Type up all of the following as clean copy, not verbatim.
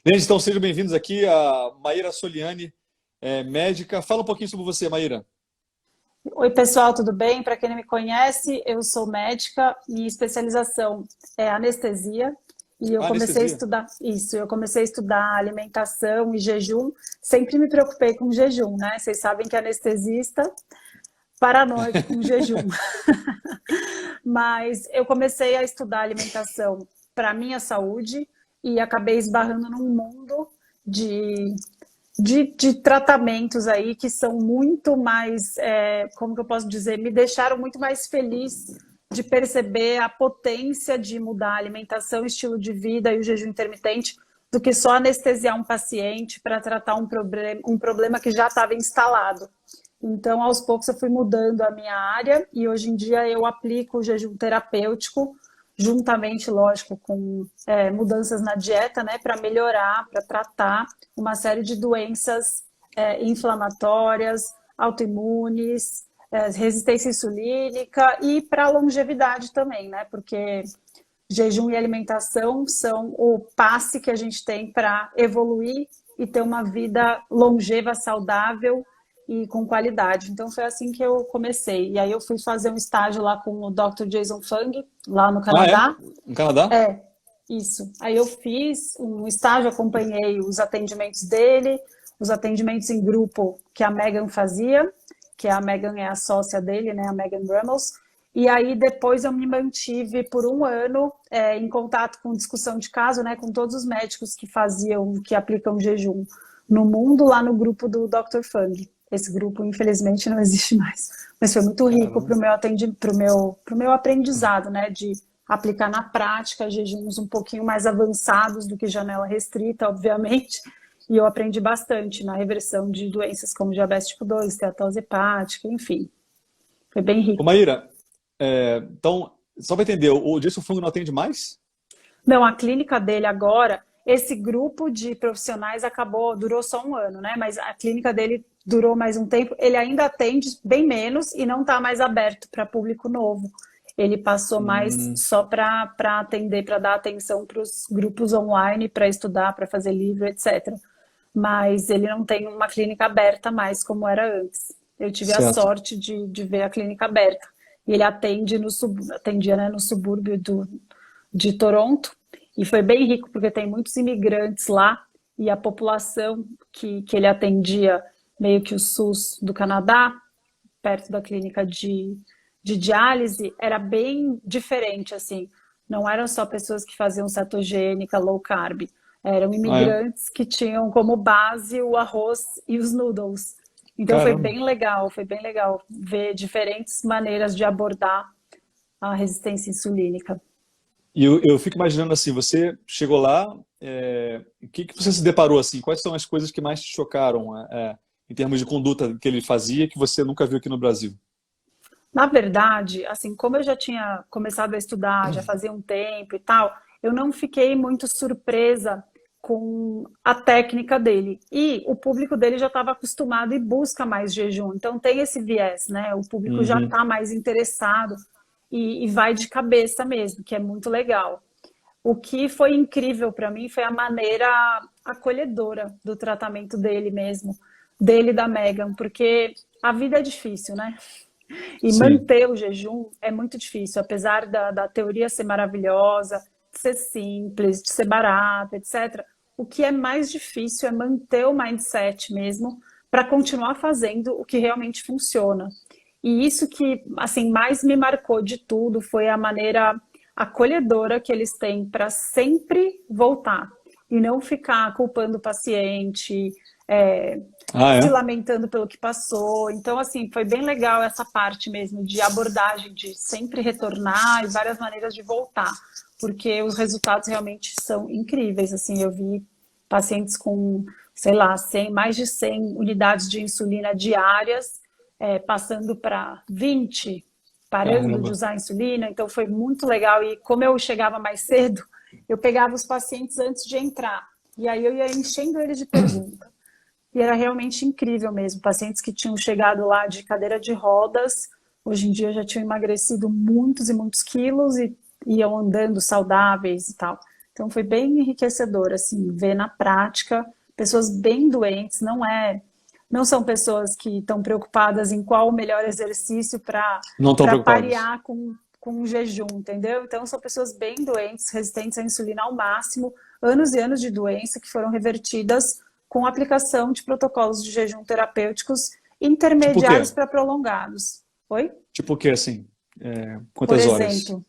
Gente, então sejam bem-vindos aqui a Maíra Soliani, médica. Fala um pouquinho sobre você, Maíra. Oi, pessoal, tudo bem? Para quem não me conhece, eu sou médica e especialização é anestesia. E eu comecei a Anestesia. estudar isso, eu comecei a estudar alimentação e jejum. Sempre me preocupei com jejum, né? Vocês sabem que anestesista, paranoico com jejum. Mas eu comecei a estudar alimentação para minha saúde e acabei esbarrando num mundo de de tratamentos aí que são muito mais, como que eu posso dizer, me deixaram muito mais feliz de perceber a potência de mudar a alimentação, estilo de vida e o jejum intermitente, do que só anestesiar um paciente para tratar um problema que já estava instalado. Então, aos poucos, eu fui mudando a minha área e hoje em dia eu aplico o jejum terapêutico, juntamente, lógico, com mudanças na dieta, né, para melhorar, para tratar uma série de doenças inflamatórias, autoimunes, resistência insulínica e para longevidade também, né, porque jejum e alimentação são o passe que a gente tem para evoluir e ter uma vida longeva, saudável e com qualidade. Então foi assim que eu comecei. E aí eu fui fazer um estágio lá com o Dr. Jason Fung, lá no Ah, é? Canadá. No Canadá? É, isso. Aí eu fiz um estágio, acompanhei os atendimentos dele, os atendimentos em grupo que a Megan fazia, que a Megan é a sócia dele, né, a Megan Rummels. E aí depois eu me mantive por um ano em contato com discussão de caso, né, com todos os médicos que faziam, que aplicam jejum no mundo, lá no grupo do Dr. Fung. Esse grupo, infelizmente, não existe mais. Mas foi muito rico Caramba. para o meu pro meu aprendizado, né, de aplicar na prática jejuns um pouquinho mais avançados do que janela restrita, obviamente. E eu aprendi bastante na reversão de doenças como diabetes tipo 2, esteatose hepática, enfim. Foi bem Ô, rico. Maíra, então, só para entender, o Jason Fung não atende mais? Não, a clínica dele agora, esse grupo de profissionais acabou, durou só um ano, né? Mas a clínica dele durou mais um tempo. Ele ainda atende bem menos e não está mais aberto para público novo. Ele passou mais Hum, só para atender, para dar atenção para os grupos online, para estudar, para fazer livro, etc. Mas ele não tem uma clínica aberta mais como era antes. Eu tive a certo. sorte de ver a clínica aberta. E ele atende atendia, né, no subúrbio de Toronto, e foi bem rico porque tem muitos imigrantes lá e a população que ele atendia, meio que o SUS do Canadá, perto da clínica de diálise, era bem diferente, assim. Não eram só pessoas que faziam cetogênica, low carb, eram Ah, é? imigrantes que tinham como base o arroz e os noodles. Então Caramba. foi bem legal ver diferentes maneiras de abordar a resistência insulínica. E eu fico imaginando assim, você chegou lá, o que que você se deparou assim? Quais são as coisas que mais te chocaram, em termos de conduta que ele fazia que você nunca viu aqui no Brasil? Na verdade, assim, como eu já tinha começado a estudar, já fazia um tempo e tal, eu não fiquei muito surpresa com a técnica dele. E o público dele já estava acostumado e busca mais jejum. Então tem esse viés, né? O público já Uhum. está mais interessado e vai de cabeça mesmo, que é muito legal. O que foi incrível para mim foi a maneira acolhedora do tratamento dele mesmo, dele e da Megan, porque a vida é difícil, né? E Sim. manter o jejum é muito difícil, apesar da teoria ser maravilhosa, de ser simples, de ser barata, etc. O que é mais difícil é manter o mindset mesmo para continuar fazendo o que realmente funciona. E isso que, assim, mais me marcou de tudo foi a maneira acolhedora que eles têm para sempre voltar e não ficar culpando o paciente, é, Ah, se é? lamentando pelo que passou. Então, assim, foi bem legal essa parte mesmo de abordagem, de sempre retornar e várias maneiras de voltar, porque os resultados realmente são incríveis. Assim, eu vi pacientes com, sei lá, 100, mais de 100 unidades de insulina diárias, passando para 20, parando de Caramba. usar insulina. Então, foi muito legal. E como eu chegava mais cedo, eu pegava os pacientes antes de entrar. E aí eu ia enchendo eles de perguntas. E era realmente incrível mesmo. Pacientes que tinham chegado lá de cadeira de rodas, hoje em dia já tinham emagrecido muitos e muitos quilos e iam andando saudáveis e tal. Então foi bem enriquecedor, assim, ver na prática pessoas bem doentes, não são pessoas que estão preocupadas em qual o melhor exercício Não estão para preocupados. parear com o jejum, entendeu? Então são pessoas bem doentes, resistentes à insulina ao máximo, anos e anos de doença que foram revertidas com a aplicação de protocolos de jejum terapêuticos Tipo o intermediários quê? para prolongados. Oi? Tipo o quê, assim? Por Quantas horas? exemplo,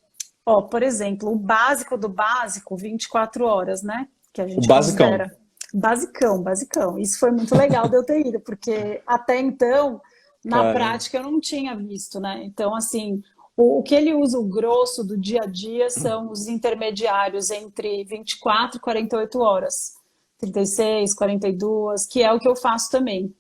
ó, por exemplo, o básico do básico, 24 horas, né? Que a O gente basicão. considera basicão, basicão. Isso foi muito legal de eu ter ido, porque até então, na Caramba. prática, eu não tinha visto, né? Então, assim, o que ele usa, o grosso do dia a dia, são os intermediários entre 24 e 48 horas. 36, 42, que é o que eu faço também.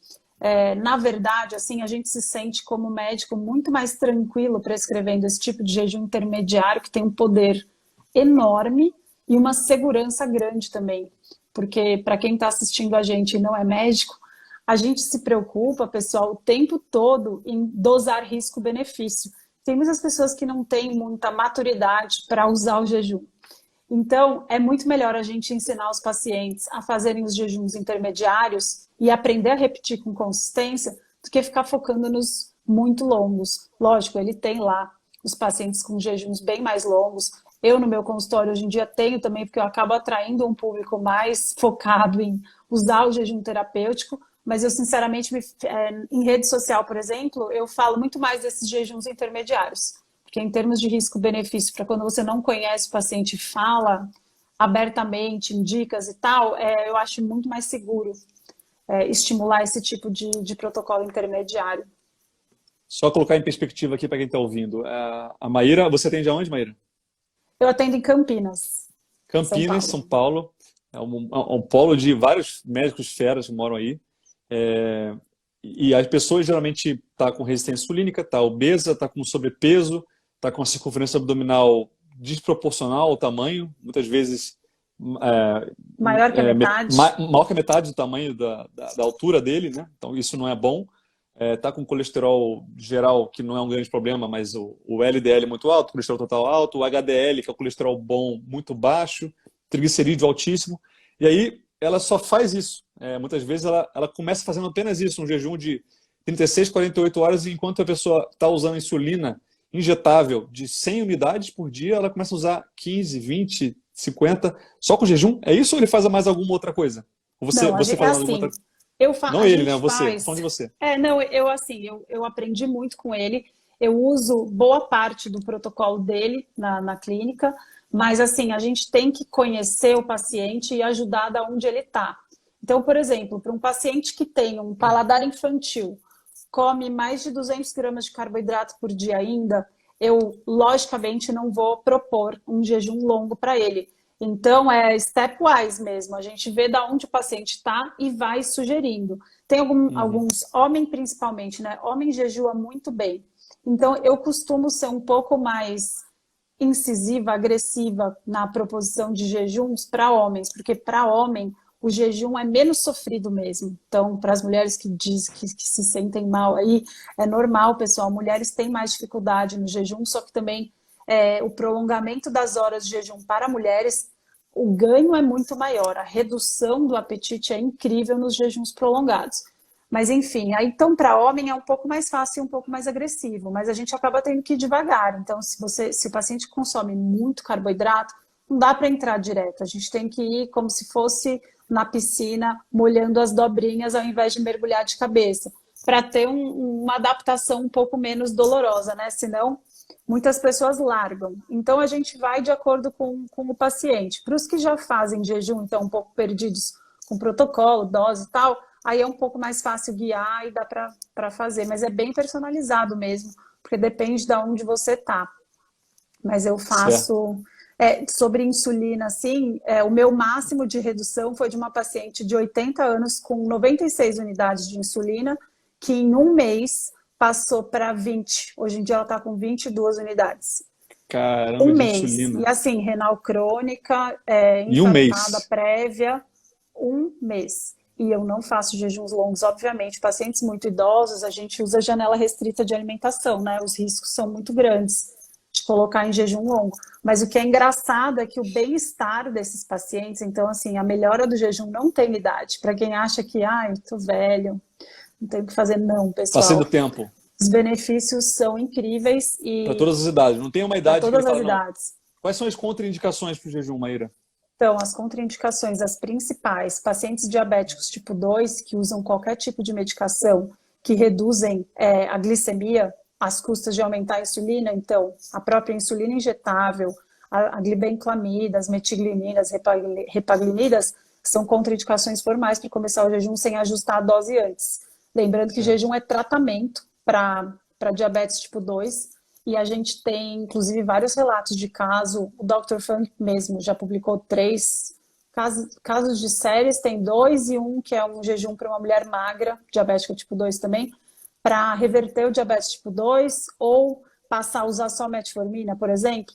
Na verdade, assim, a gente se sente como médico muito mais tranquilo prescrevendo esse tipo de jejum intermediário que tem um poder enorme e uma segurança grande também. Porque para quem está assistindo a gente e não é médico, a gente se preocupa, pessoal, o tempo todo em dosar risco-benefício. Tem muitas pessoas que não têm muita maturidade para usar o jejum. Então, é muito melhor a gente ensinar os pacientes a fazerem os jejuns intermediários e aprender a repetir com consistência do que ficar focando nos muito longos. Lógico, ele tem lá os pacientes com jejuns bem mais longos. Eu, no meu consultório, hoje em dia tenho também, porque eu acabo atraindo um público mais focado em usar o jejum terapêutico, mas eu, sinceramente, em rede social, por exemplo, eu falo muito mais desses jejuns intermediários. Porque em termos de risco-benefício, para quando você não conhece o paciente e fala abertamente, em dicas e tal, eu acho muito mais seguro estimular esse tipo de protocolo intermediário. Só colocar em perspectiva aqui para quem está ouvindo. A Maíra, você atende aonde, Maíra? Eu atendo em Campinas, São Campinas, Paulo. São Paulo. É um polo de vários médicos feras que moram aí. É, e as pessoas geralmente estão com resistência insulínica, está obesa, está com sobrepeso, está com a circunferência abdominal desproporcional ao tamanho, muitas vezes Maior que a metade? maior que a metade do tamanho da altura dele, né? Então isso não é bom. Tá com colesterol geral, que não é um grande problema, mas o LDL muito alto, o colesterol total alto, o HDL, que é o colesterol bom, muito baixo, triglicerídeo altíssimo. E aí ela só faz isso. Muitas vezes ela começa fazendo apenas isso, um jejum de 36, 48 horas, e enquanto a pessoa está usando insulina injetável de 100 unidades por dia, ela começa a usar 15, 20, 50, só com jejum? É isso ou ele faz mais alguma outra coisa? Ou Não, você é faz alguma outra assim, coisa? Não a ele, né? gente Você. Tô faz. falando de você. Não, eu assim, eu aprendi muito com ele. Eu uso boa parte do protocolo dele na clínica, mas assim, a gente tem que conhecer o paciente e ajudar da onde ele está. Então, por exemplo, para um paciente que tem um paladar infantil, come mais de 200 gramas de carboidrato por dia ainda, eu logicamente não vou propor um jejum longo para ele. Então, é stepwise mesmo. A gente vê da onde o paciente está e vai sugerindo. Tem Uhum. alguns, homem principalmente, né? Homem jejua muito bem. Então, eu costumo ser um pouco mais incisiva, agressiva na proposição de jejuns para homens, porque para homem o jejum é menos sofrido mesmo. Então, para as mulheres que dizem que se sentem mal aí, é normal, pessoal. Mulheres têm mais dificuldade no jejum, só que também o prolongamento das horas de jejum para mulheres, o ganho é muito maior. A redução do apetite é incrível nos jejuns prolongados. Mas enfim, aí então para homem é um pouco mais fácil e um pouco mais agressivo, mas a gente acaba tendo que ir devagar. Então, se o paciente consome muito carboidrato, não dá para entrar direto. A gente tem que ir como se fosse na piscina, molhando as dobrinhas ao invés de mergulhar de cabeça, para ter uma adaptação um pouco menos dolorosa, né? Senão, muitas pessoas largam. Então, a gente vai de acordo com o paciente. Para os que já fazem jejum, então um pouco perdidos com protocolo, dose e tal, aí é um pouco mais fácil guiar e dá para fazer, mas é bem personalizado mesmo, porque depende de onde você tá. Mas eu Certo. faço sobre insulina, assim, o meu máximo de redução foi de uma paciente de 80 anos com 96 unidades de insulina, que em um mês passou para 20. Hoje em dia ela está com 22 unidades. Caramba, Um de mês. E insulina. assim, renal crônica, Em um infartada mês. prévia, um mês. E eu não faço jejuns longos, obviamente. Pacientes muito idosos, a gente usa janela restrita de alimentação, né? Os riscos são muito grandes de te colocar em jejum longo. Mas o que é engraçado é que o bem-estar desses pacientes, então, assim, a melhora do jejum não tem idade. Para quem acha que, eu tô velho, não tem o que fazer, não, Passei pessoal. do tempo. Os benefícios são incríveis Para e todas as idades. Não tem uma para idade que ele todas as fala, não. idades. Quais são as contraindicações para o jejum, Maíra? Então, as contraindicações, as principais, pacientes diabéticos tipo 2 que usam qualquer tipo de medicação que reduzem a glicemia às custas de aumentar a insulina, então, a própria insulina injetável, a glibenclamida, as metiglinidas, repaglinidas, são contraindicações formais para começar o jejum sem ajustar a dose antes. Lembrando que jejum é tratamento para diabetes tipo 2, e a gente tem, inclusive, vários relatos de caso. O Dr. Funk mesmo já publicou 3 casos de séries, tem 2 e um que é um jejum para uma mulher magra, diabética tipo 2 também, para reverter o diabetes tipo 2 ou passar a usar só metformina, por exemplo.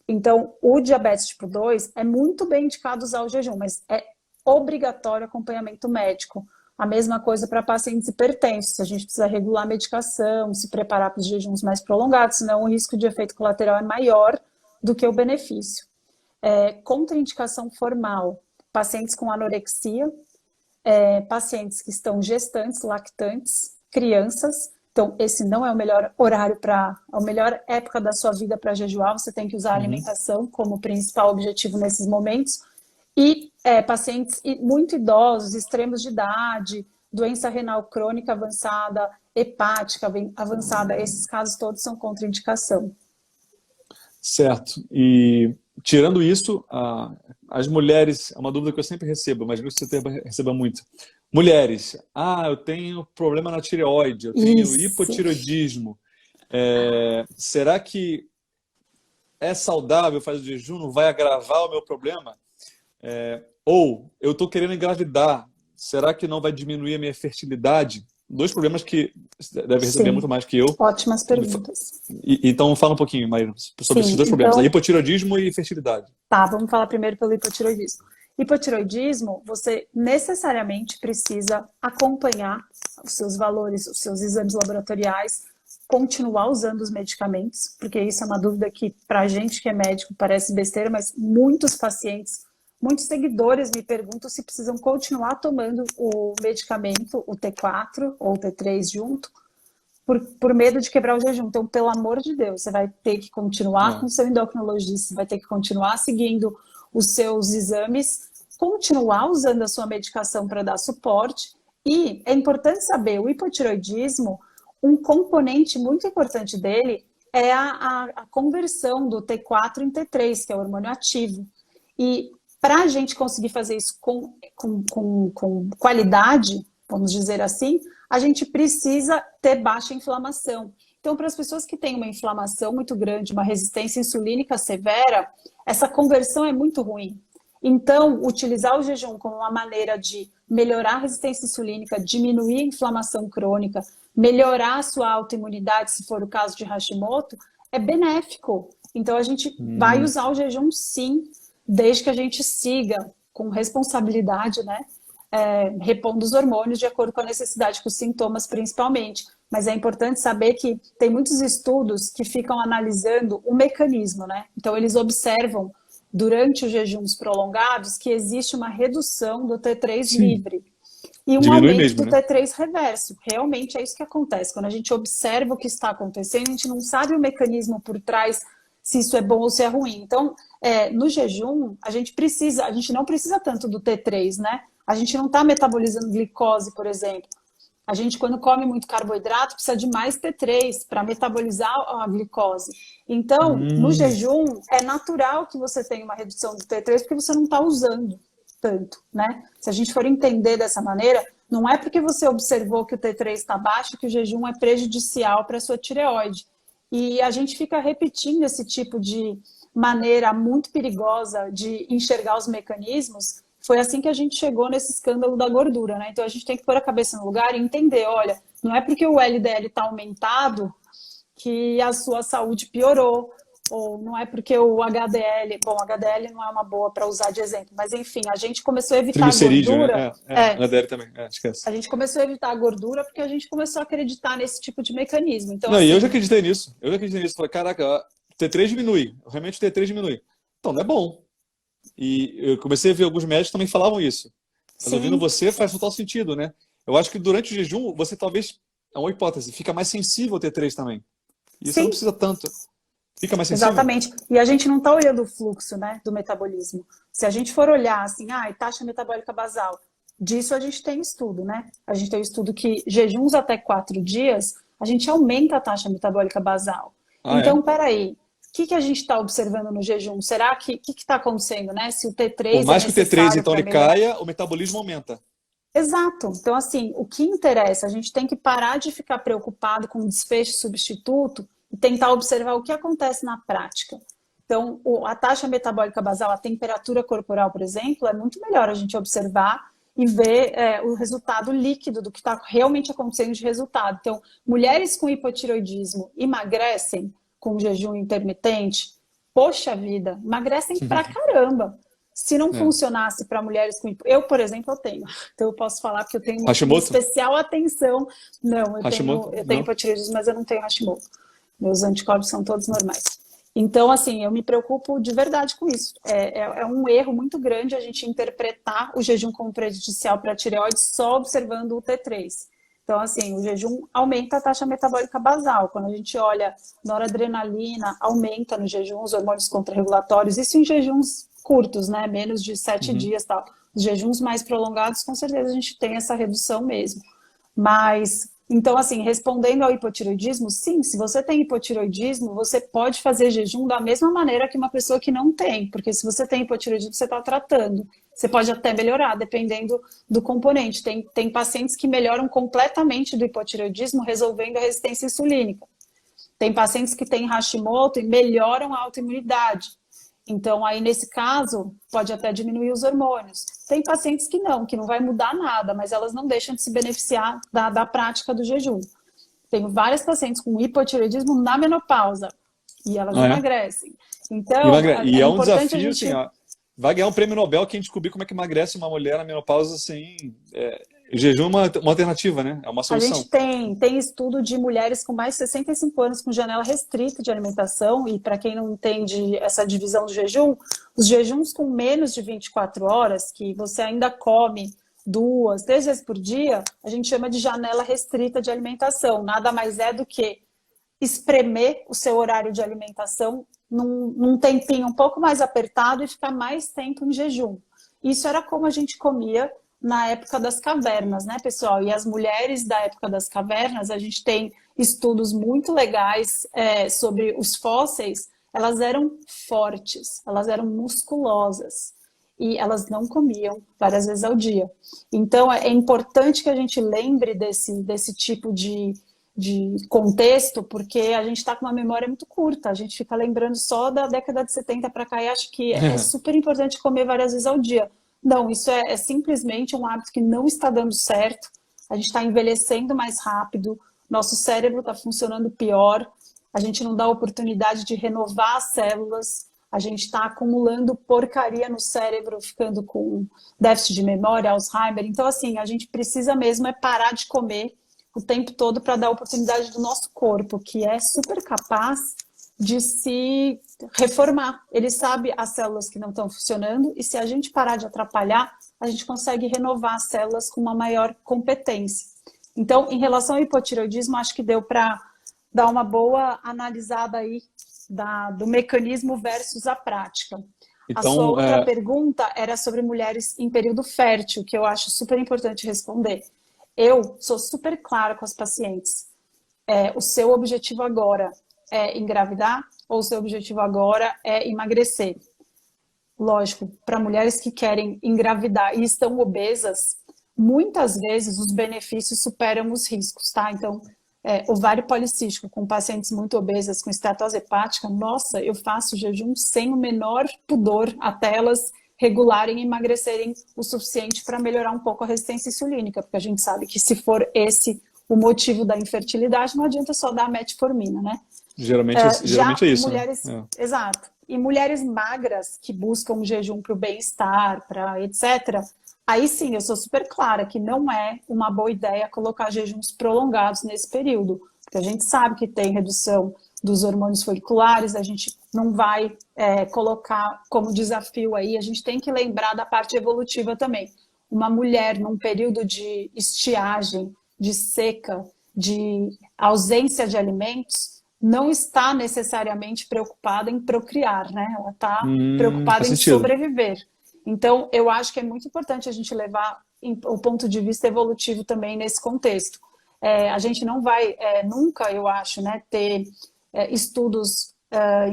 Então, o diabetes tipo 2 é muito bem indicado usar o jejum, mas é obrigatório acompanhamento médico. A mesma coisa para pacientes hipertensos, a gente precisa regular a medicação, se preparar para os jejuns mais prolongados, senão o risco de efeito colateral é maior do que o benefício. Contraindicação formal, pacientes com anorexia, pacientes que estão gestantes, lactantes, crianças. Então, esse não é o melhor horário a melhor época da sua vida para jejuar, você tem que usar a alimentação como principal objetivo nesses momentos. E pacientes muito idosos, extremos de idade, doença renal crônica avançada, hepática avançada, esses casos todos são contraindicação. Certo. E tirando isso, as mulheres, é uma dúvida que eu sempre recebo, mas você receba muito. Mulheres, eu tenho problema na tireoide, eu tenho hipotireoidismo. Será que é saudável fazer o jejum? Não vai agravar o meu problema? Ou eu estou querendo engravidar, será que não vai diminuir a minha fertilidade? 2 problemas que deve receber muito mais que eu. Ótimas perguntas. Então fala um pouquinho, Maíra, sobre esses 2 problemas, hipotireoidismo e fertilidade. Tá, vamos falar primeiro pelo hipotireoidismo. Hipotireoidismo, você necessariamente precisa acompanhar os seus valores, os seus exames laboratoriais, continuar usando os medicamentos, porque isso é uma dúvida que, para a gente que é médico, parece besteira, mas muitos pacientes, muitos seguidores me perguntam se precisam continuar tomando o medicamento, o T4 ou o T3 junto, por medo de quebrar o jejum. Então, pelo amor de Deus, você vai ter que continuar com o seu endocrinologista, você vai ter que continuar seguindo os seus exames, continuar usando a sua medicação para dar suporte. E é importante saber, o hipotireoidismo, um componente muito importante dele é a conversão do T4 em T3, que é o hormônio ativo. E para a gente conseguir fazer isso com qualidade, vamos dizer assim, a gente precisa ter baixa inflamação. Então, para as pessoas que têm uma inflamação muito grande, uma resistência insulínica severa, essa conversão é muito ruim. Então, utilizar o jejum como uma maneira de melhorar a resistência insulínica, diminuir a inflamação crônica, melhorar a sua autoimunidade, se for o caso de Hashimoto, é benéfico. Então, a gente vai usar o jejum, sim, desde que a gente siga com responsabilidade, né? Repondo os hormônios de acordo com a necessidade, com os sintomas principalmente. Mas é importante saber que tem muitos estudos que ficam analisando o mecanismo, né? Então, eles observam durante os jejuns prolongados que existe uma redução do T3 livre e um aumento do T3 reverso. Realmente é isso que acontece. Quando a gente observa o que está acontecendo, a gente não sabe o mecanismo por trás, se isso é bom ou se é ruim. Então, no jejum, a gente não precisa tanto do T3, né? A gente não está metabolizando glicose, por exemplo. A gente, quando come muito carboidrato, precisa de mais T3 para metabolizar a glicose. Então, no jejum, é natural que você tenha uma redução do T3 porque você não está usando tanto, né? Se a gente for entender dessa maneira, não é porque você observou que o T3 está baixo que o jejum é prejudicial para a sua tireoide. E a gente fica repetindo esse tipo de maneira muito perigosa de enxergar os mecanismos. Foi assim que a gente chegou nesse escândalo da gordura, né? Então a gente tem que pôr a cabeça no lugar e entender, olha, não é porque o LDL está aumentado que a sua saúde piorou, ou não é porque o HDL... Bom, o HDL não é uma boa para usar de exemplo, mas enfim, a gente começou a evitar a gordura... Né? HDL também, esquece. A gente começou a evitar a gordura porque a gente começou a acreditar nesse tipo de mecanismo. Então, não, assim... E eu já acreditei nisso. Falei, caraca, T3 diminui, realmente o T3 diminui. Então, não é bom. E eu comecei a ver alguns médicos que também falavam isso. Mas ouvindo Sim, você faz total sentido, né? Eu acho que durante o jejum, você talvez, é uma hipótese, fica mais sensível ao T3 também. E você não sim. precisa tanto. Fica mais sensível? Exatamente. E a gente não está olhando o fluxo, né, do metabolismo. Se a gente for olhar assim, taxa metabólica basal, disso a gente tem estudo, né? A gente tem um estudo que jejuns até 4 dias, a gente aumenta a taxa metabólica basal. Ah, Então, é? peraí, o que a gente está observando no jejum? Será que o que está acontecendo, né? Se o Por T3 é mais que o T3, necessário então, para ele melhorar. caia, o metabolismo aumenta. Exato. Então, assim, o que interessa, a gente tem que parar de ficar preocupado com o desfecho substituto e tentar observar o que acontece na prática. Então, a taxa metabólica basal, a temperatura corporal, por exemplo, é muito melhor a gente observar e ver o resultado líquido do que está realmente acontecendo de resultado. Então, mulheres com hipotireoidismo emagrecem com jejum intermitente, poxa vida, emagrecem pra caramba. Se não É. funcionasse para mulheres com... Eu, por exemplo, eu tenho. Então, eu posso falar que eu tenho uma Hashimoto? especial atenção. Não, Hashimoto? eu tenho Não? hipotireoidismo, mas eu não tenho Hashimoto. Meus anticorpos são todos normais. Então, assim, eu me preocupo de verdade com isso. É um erro muito grande a gente interpretar o jejum como prejudicial para a tireoide só observando o T3. Então, assim, o jejum aumenta a taxa metabólica basal. Quando a gente olha noradrenalina, aumenta no jejum os hormônios contrarregulatórios, isso em jejuns curtos, né? Menos de 7 dias, tal. Os jejuns mais prolongados, com certeza a gente tem essa redução mesmo. Mas, então, assim, respondendo ao hipotireoidismo, sim, se você tem hipotireoidismo, você pode fazer jejum da mesma maneira que uma pessoa que não tem, porque se você tem hipotireoidismo, você está tratando. Você pode até melhorar, dependendo do componente. Tem pacientes que melhoram completamente do hipotireoidismo resolvendo a resistência insulínica. Tem pacientes que têm Hashimoto e melhoram a autoimunidade. Então, aí, nesse caso, pode até diminuir os hormônios. Tem pacientes que não vai mudar nada, mas elas não deixam de se beneficiar da prática do jejum. Tenho várias pacientes com hipotireoidismo na menopausa e elas Ah, é? emagrecem. Então, E é é um importante a desafio, gente... assim, ó. Vai ganhar um prêmio Nobel quem descobrir como é que emagrece uma mulher na menopausa, assim. O jejum é uma alternativa, né? É uma A solução. gente tem estudo de mulheres com mais de 65 anos com janela restrita de alimentação, e para quem não entende essa divisão do jejum, os jejuns com menos de 24 horas, que você ainda come 2, 3 vezes por dia, a gente chama de janela restrita de alimentação. Nada mais é do que espremer o seu horário de alimentação num tempinho um pouco mais apertado e ficar mais tempo em jejum. Isso era como a gente comia na época das cavernas, né, pessoal? E as mulheres da época das cavernas, a gente tem estudos muito legais sobre os fósseis. Elas eram fortes, elas eram musculosas e elas não comiam várias vezes ao dia. Então, é importante que a gente lembre desse tipo de contexto, porque a gente está com uma memória muito curta, a gente fica lembrando só da década de 70 para cá e acho que é super importante comer várias vezes ao dia. Não, isso é simplesmente um hábito que não está dando certo, a gente está envelhecendo mais rápido, nosso cérebro está funcionando pior, a gente não dá oportunidade de renovar as células, a gente está acumulando porcaria no cérebro, ficando com déficit de memória, Alzheimer. Então, assim, a gente precisa mesmo parar de comer o tempo todo para dar oportunidade do nosso corpo, que é super capaz de se reformar. Ele sabe as células que não estão funcionando e se a gente parar de atrapalhar, a gente consegue renovar as células com uma maior competência. Então, em relação ao hipotireoidismo, acho que deu para dar uma boa analisada aí do mecanismo versus a prática. A sua Então, outra pergunta era sobre mulheres em período fértil, que eu acho super importante responder. Eu sou super clara com as pacientes. O seu objetivo agora é engravidar ou o seu objetivo agora é emagrecer? Lógico, para mulheres que querem engravidar e estão obesas, muitas vezes os benefícios superam os riscos, tá? Então, ovário policístico com pacientes muito obesas, com esteatose hepática, nossa, eu faço jejum sem o menor pudor até elas regularem e emagrecerem o suficiente para melhorar um pouco a resistência insulínica, porque a gente sabe que se for esse o motivo da infertilidade, não adianta só dar metformina, né? geralmente é isso, né? Mulheres, exato, e mulheres magras que buscam um jejum para o bem-estar, para etc., aí sim, eu sou super clara que não é uma boa ideia colocar jejuns prolongados nesse período, porque a gente sabe que tem redução dos hormônios foliculares, a gente não vai colocar como desafio aí, a gente tem que lembrar da parte evolutiva também. Uma mulher num período de estiagem, de seca, de ausência de alimentos, não está necessariamente preocupada em procriar, né? Ela está preocupada faz em sentido. sobreviver. Então, eu acho que é muito importante a gente levar o ponto de vista evolutivo também nesse contexto. A gente não vai nunca, eu acho, né, ter estudos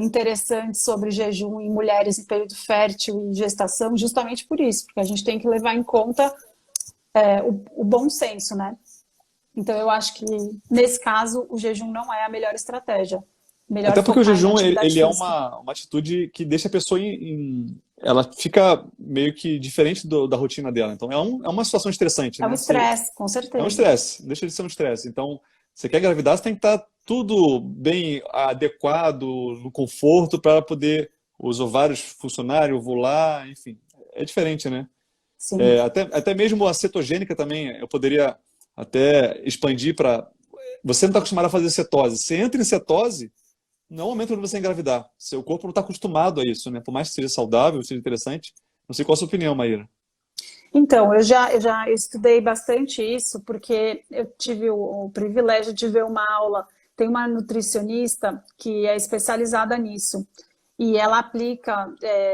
interessantes sobre jejum em mulheres em período fértil e gestação, justamente por isso, porque a gente tem que levar em conta o bom senso, né? Então, eu acho que, nesse caso, o jejum não é a melhor estratégia. Melhor Até porque o focar em jejum, atividade ele é física. uma atitude que deixa a pessoa ela fica meio que diferente da rotina dela. Então, é uma situação estressante, É um né? estresse, com É um certeza. estresse, deixa de ser um estresse. Então, você quer engravidar, você tem que estar tudo bem adequado, no conforto, para poder os ovários funcionarem, ovular, enfim. É diferente, né? Sim. Até mesmo a cetogênica também, eu poderia até expandir para... Você não está acostumado a fazer cetose. Você entra em cetose, não é o momento de você engravidar. Seu corpo não está acostumado a isso, né? Por mais que seja saudável, seja interessante. Não sei qual a sua opinião, Maíra. Então, eu já estudei bastante isso, porque eu tive o privilégio de ver uma aula. Tem uma nutricionista que é especializada nisso. E ela aplica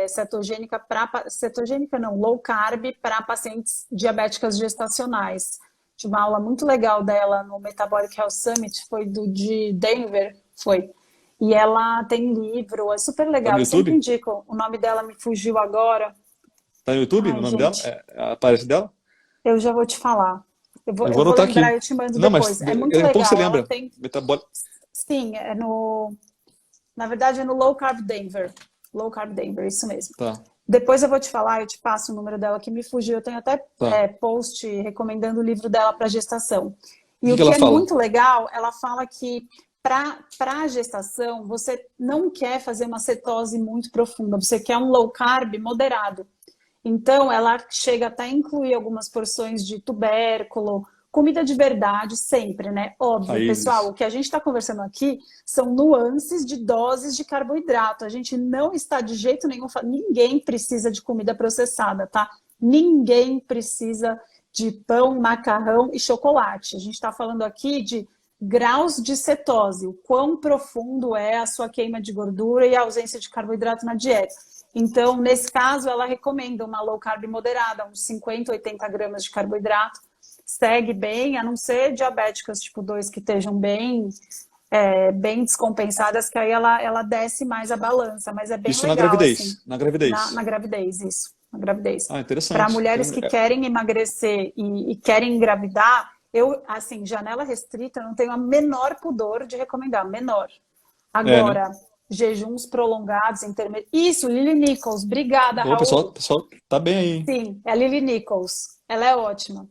cetogênica cetogênica não, low carb para pacientes diabéticas gestacionais. Tive uma aula muito legal dela no Metabolic Health Summit, foi de Denver, foi. E ela tem livro, é super Tá no legal. Eu sempre YouTube? indico, o nome dela me fugiu agora. Tá no YouTube o Ai, nome dela? gente, Aparece dela? eu já vou te falar. Eu vou, Eu eu vou vou anotar lembrar aqui. e eu te mando Não, mas depois. É muito daqui a pouco você legal. Ela lembra. tem, sim, na verdade é no Low Carb Denver. Low Carb Denver, isso mesmo. Tá, Depois eu vou te falar, eu te passo o número dela que me fugiu. Eu tenho até tá. post recomendando o livro dela para gestação. O E que o que que ela é fala? muito legal, ela fala que para a gestação, você não quer fazer uma cetose muito profunda, você quer um low carb moderado. Então, ela chega até a incluir algumas porções de tubérculo, comida de verdade, sempre, né? Óbvio, pessoal, Raízes. o que a gente está conversando aqui são nuances de doses de carboidrato. A gente não está de jeito nenhum, ninguém precisa de comida processada, tá? Ninguém precisa de pão, macarrão e chocolate. A gente está falando aqui de graus de cetose, o quão profundo é a sua queima de gordura e a ausência de carboidrato na dieta. Então, nesse caso, ela recomenda uma low carb moderada, uns 50, 80 gramas de carboidrato. Segue bem, a não ser diabéticas tipo 2 que estejam bem descompensadas, que aí ela desce mais a balança, mas é bem Isso na legal, assim, gravidez. Na na gravidez. gravidez, isso, na gravidez. Ah, Para interessante. mulheres que querem emagrecer e querem engravidar, eu, assim, janela restrita, não tenho a menor pudor de recomendar, menor. Né? Agora, jejuns prolongados, intermediários. Isso, Lily Nichols. Obrigada, Ô, Raul. pessoal tá bem aí, hein? Sim, é a Lily Nichols. Ela é ótima.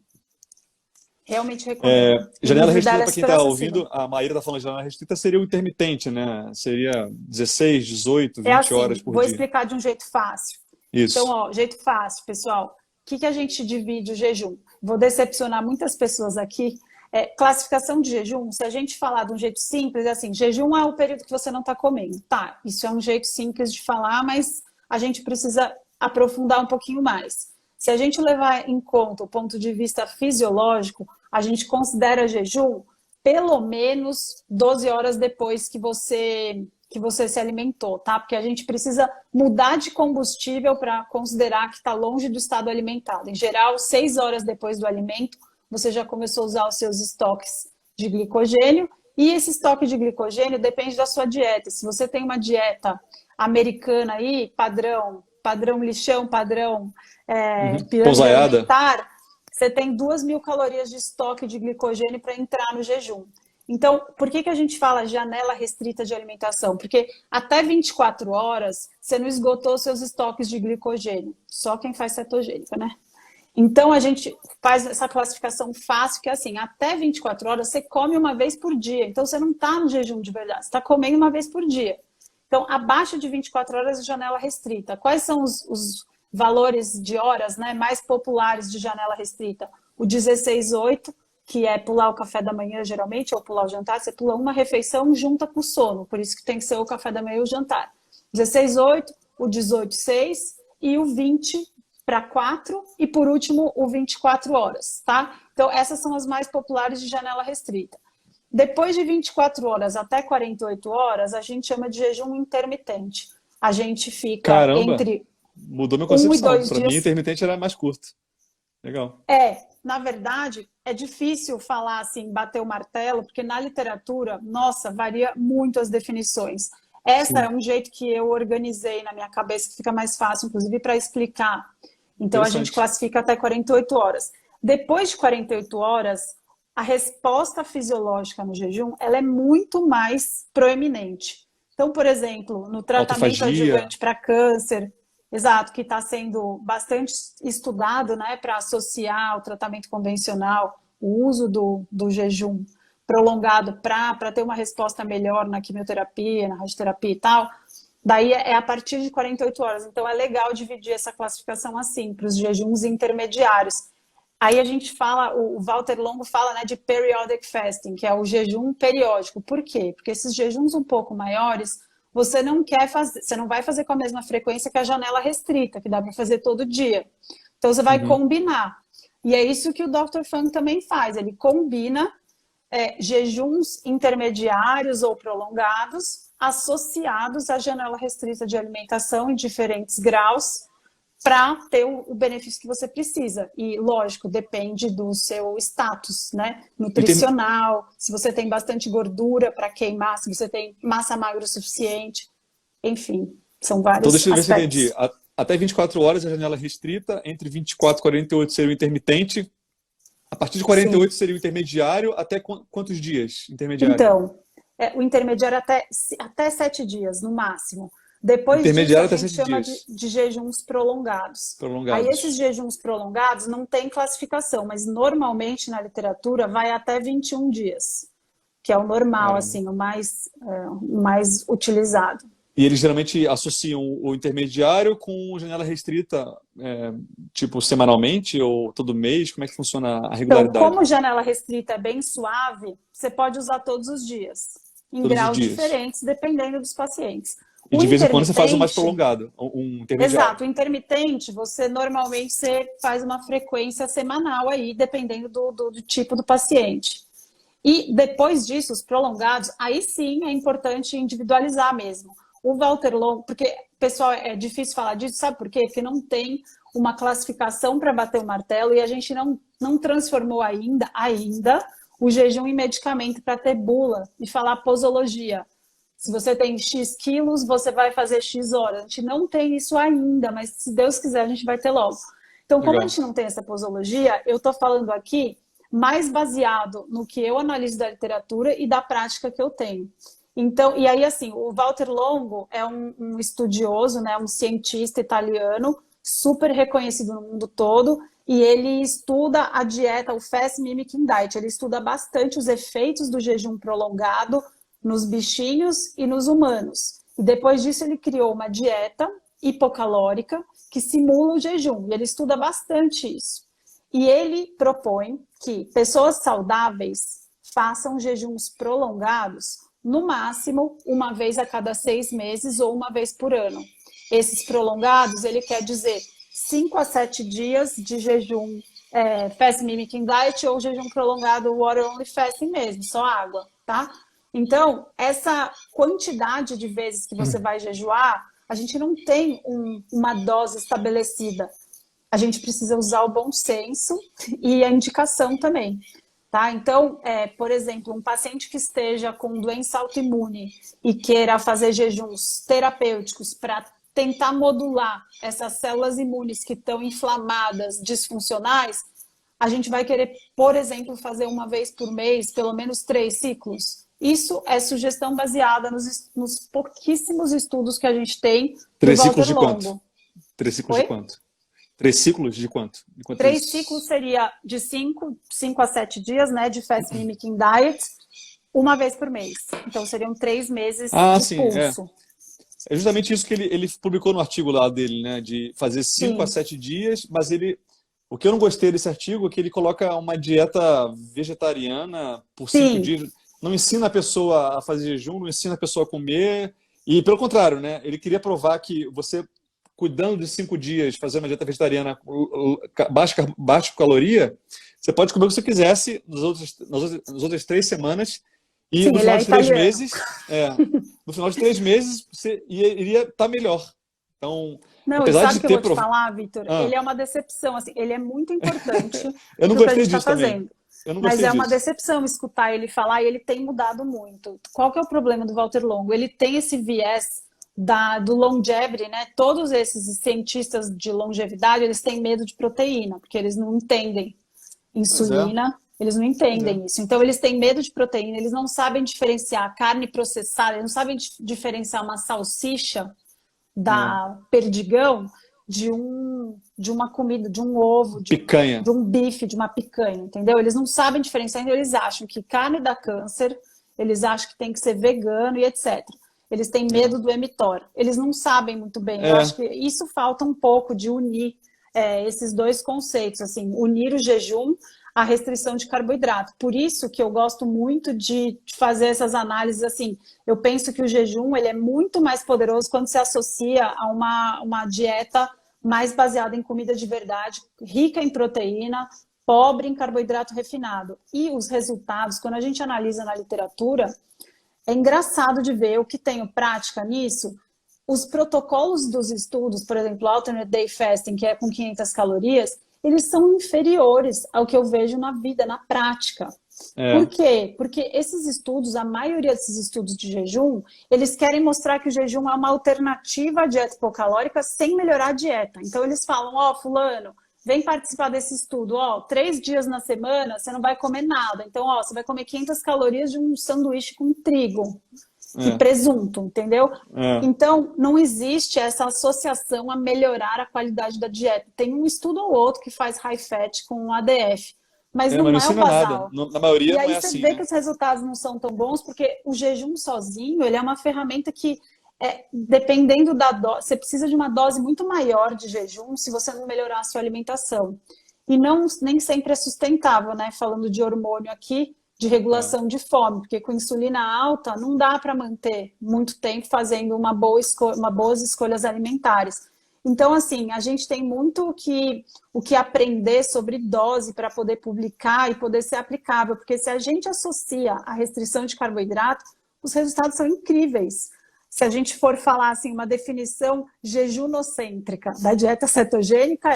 Realmente recomendo. O Janela livro restrita, dela é para quem super está acessível. ouvindo, a Maíra está falando de janela restrita, seria o intermitente, né? Seria 16, 18, É 20 horas assim, por vou dia. explicar de um jeito fácil. Então, Isso. ó, jeito fácil, pessoal. O que a gente divide o jejum? Vou decepcionar muitas pessoas aqui. Classificação de jejum, se a gente falar de um jeito simples, é assim, jejum é o período que você não está comendo. Tá, isso é um jeito simples de falar, mas a gente precisa aprofundar um pouquinho mais. Se a gente levar em conta o ponto de vista fisiológico, a gente considera jejum pelo menos 12 horas depois que você se alimentou, tá? Porque a gente precisa mudar de combustível para considerar que está longe do estado alimentado. Em geral, 6 horas depois do alimento, você já começou a usar os seus estoques de glicogênio, e esse estoque de glicogênio depende da sua dieta. Se você tem uma dieta americana aí, padrão lixão, padrão pirâmide Pousaiada. alimentar, você tem 2.000 calorias de estoque de glicogênio para entrar no jejum. Então, por que a gente fala janela restrita de alimentação? Porque até 24 horas você não esgotou seus estoques de glicogênio. Só quem faz cetogênica, né? Então, a gente faz essa classificação fácil, que é assim, até 24 horas você come uma vez por dia. Então, você não está no jejum de verdade, você está comendo uma vez por dia. Então, abaixo de 24 horas, janela restrita. Quais são os valores de horas, né, mais populares de janela restrita? O 16/8, que é pular o café da manhã, geralmente, ou pular o jantar, você pula uma refeição junta com o sono, por isso que tem que ser o café da manhã e o jantar. 16:8, o 18:6 e o 20 para 4 e, por último, o 24 horas, tá? Então, essas são as mais populares de janela restrita. Depois de 24 horas até 48 horas, a gente chama de jejum intermitente. A gente fica Caramba, entre mudou minha 1 e concepção. 2 Para mim, dias. intermitente era mais curto. Legal. Na verdade, é difícil falar assim, bater o martelo, porque na literatura, nossa, varia muito as definições. Essa é Sim, um jeito que eu organizei na minha cabeça, que fica mais fácil, inclusive, para explicar. Então, a gente interessante. classifica até 48 horas. Depois de 48 horas, a resposta fisiológica no jejum, ela é muito mais proeminente. Então, por exemplo, no tratamento Autofagia. adjuvante para câncer, exato, que está sendo bastante estudado, né, para associar ao tratamento convencional o uso do jejum prolongado para ter uma resposta melhor na quimioterapia, na radioterapia e tal. Daí é a partir de 48 horas. Então é legal dividir essa classificação assim, para os jejuns intermediários. Aí a gente fala, o Walter Longo fala, né, de periodic fasting, que é o jejum periódico. Por quê? Porque esses jejuns um pouco maiores, você não quer fazer, você não vai fazer com a mesma frequência que a janela restrita, que dá para fazer todo dia. Então você vai Uhum. combinar. E é isso que o Dr. Fung também faz. Ele combina jejuns intermediários ou prolongados associados à janela restrita de alimentação em diferentes graus para ter o benefício que você precisa. E, lógico, depende do seu status, né? E tem- Nutricional, se você tem bastante gordura para queimar, se você tem massa magra o suficiente. Enfim, são Então, vários deixa eu ver se eu entendi. aspectos. Até 24 horas a janela restrita, entre 24 e 48 seria o intermitente, a partir de Sim. 48 seria o intermediário, até quantos dias intermediário? Então, o intermediário até 7 dias, no máximo. Depois disso, Intermediário a até gente 7 chama dias, de jejuns prolongados. Aí, esses prolongados. jejuns prolongados não tem classificação, mas normalmente na literatura vai até 21 dias, que é o normal, Caramba. assim, o mais utilizado. E eles geralmente associam o intermediário com janela restrita, tipo semanalmente ou todo mês? Como é que funciona a Então, regularidade? como janela restrita é bem suave, você pode usar todos os dias, em Todos os graus dias. diferentes, dependendo dos pacientes. E O de vez em quando você faz um mais intermitente, prolongado, um intermediário. exato, o intermitente, você faz uma frequência semanal aí, dependendo do tipo do paciente. E depois disso, os prolongados, aí sim é importante individualizar mesmo. O Walter Longo, porque, pessoal, é difícil falar disso, sabe por quê? Porque não tem uma classificação para bater o martelo e a gente não transformou ainda o jejum em medicamento para ter bula e falar posologia. Se você tem X quilos, você vai fazer X horas. A gente não tem isso ainda, mas se Deus quiser, a gente vai ter logo. Então, como a Legal. gente não tem essa posologia, eu estou falando aqui mais baseado no que eu analiso da literatura e da prática que eu tenho. Então, e aí, assim, o Walter Longo é um estudioso, né, um cientista italiano, super reconhecido no mundo todo, e ele estuda a dieta, o Fast Mimicking Diet. Ele estuda bastante os efeitos do jejum prolongado nos bichinhos e nos humanos. E depois disso ele criou uma dieta hipocalórica que simula o jejum. E ele estuda bastante isso. E ele propõe que pessoas saudáveis façam jejuns prolongados, no máximo uma vez a cada 6 meses ou uma vez por ano. Esses prolongados, ele quer dizer 5 a 7 dias de jejum Fast Mimicking Diet ou jejum prolongado Water Only Fasting mesmo, só água, tá? Então, essa quantidade de vezes que você vai jejuar, a gente não tem uma dose estabelecida. A gente precisa usar o bom senso e a indicação também. Tá? Então, por exemplo, um paciente que esteja com doença autoimune e queira fazer jejuns terapêuticos para tentar modular essas células imunes que estão inflamadas, disfuncionais, a gente vai querer, por exemplo, fazer uma vez por mês, pelo menos 3 ciclos. Isso é sugestão baseada nos pouquíssimos estudos que a gente tem do 3 ciclos Walter de quanto? Longo. 3 ciclos de Oi? quanto? 3 ciclos de quanto? De quantos 3 ciclos seria de 5 a 7 dias, né, de Fast Mimicking Diet, uma vez por mês. Então, seriam 3 meses Ah, de sim, é. pulso. É justamente isso que ele publicou no artigo lá dele, né? De fazer 5 a Sim, 7 dias, mas O que eu não gostei desse artigo é que ele coloca uma dieta vegetariana por 5 dias. Sim, Não ensina a pessoa a fazer jejum, não ensina a pessoa a comer. E pelo contrário, né? Ele queria provar que você, cuidando de 5 dias, fazendo uma dieta vegetariana baixa caloria, você pode comer o que você quisesse nas outras 3 semanas. E sim, no ele final é de 3 italiano. meses, no final de 3 meses, você iria estar melhor. Então, Não, e apesar sabe de o que eu ter vou te falar, Vitor? Ah, Ele é uma decepção, assim, ele é muito importante eu não para o que a gente gostei está disso também. fazendo. Eu não Mas gostei é uma disso. decepção escutar ele falar e ele tem mudado muito. Qual que é o problema do Walter Longo? Ele tem esse viés do longevity, né? Todos esses cientistas de longevidade, eles têm medo de proteína, porque eles não entendem Pois é, insulina, eles não pois é. entendem isso. Então, eles têm medo de proteína, eles não sabem diferenciar carne processada, eles não sabem diferenciar uma salsicha É. da perdigão de uma comida, de um ovo, Picanha. de um bife, de uma picanha, entendeu? Eles não sabem diferenciar, então eles acham que carne dá câncer, eles acham que tem que ser vegano e etc. Eles têm É. medo do mTOR. Eles não sabem muito bem. Eu acho É, que isso falta um pouco de unir esses dois conceitos, assim, unir o jejum à restrição de carboidrato. Por isso que eu gosto muito de fazer essas análises assim. Eu penso que o jejum ele é muito mais poderoso quando se associa a uma dieta mais baseada em comida de verdade, rica em proteína, pobre em carboidrato refinado. E os resultados, quando a gente analisa na literatura, é engraçado de ver o que tenho prática nisso. Os protocolos dos estudos, por exemplo, Alternate Day Fasting, que é com 500 calorias, eles são inferiores ao que eu vejo na vida, na prática. Por é, quê? Porque esses estudos, a maioria desses estudos de jejum, eles querem mostrar que o jejum é uma alternativa à dieta hipocalórica sem melhorar a dieta. Então eles falam, ó, fulano, vem participar desse estudo, ó, 3 dias na semana você não vai comer nada. Então, ó, você vai comer 500 calorias de um sanduíche com trigo e é, presunto, entendeu? é. Então, não existe essa associação a melhorar a qualidade da dieta. Tem um estudo ou outro que faz high fat com ADF, mas Mas não não é o ensina nada. basal. Na maioria E não aí é você assim, vê né? que os resultados não são tão bons, porque o jejum sozinho, ele é uma ferramenta que, dependendo da dose, você precisa de uma dose muito maior de jejum se você não melhorar a sua alimentação. E não, nem sempre é sustentável, né? Falando de hormônio aqui, de É, regulação de fome, porque com insulina alta não dá para manter muito tempo fazendo uma boas escolhas alimentares. Então, assim, a gente tem muito o que aprender sobre dose para poder publicar e poder ser aplicável, porque se a gente associa a restrição de carboidrato, os resultados são incríveis. Se a gente for falar assim, uma definição jejunocêntrica da dieta cetogênica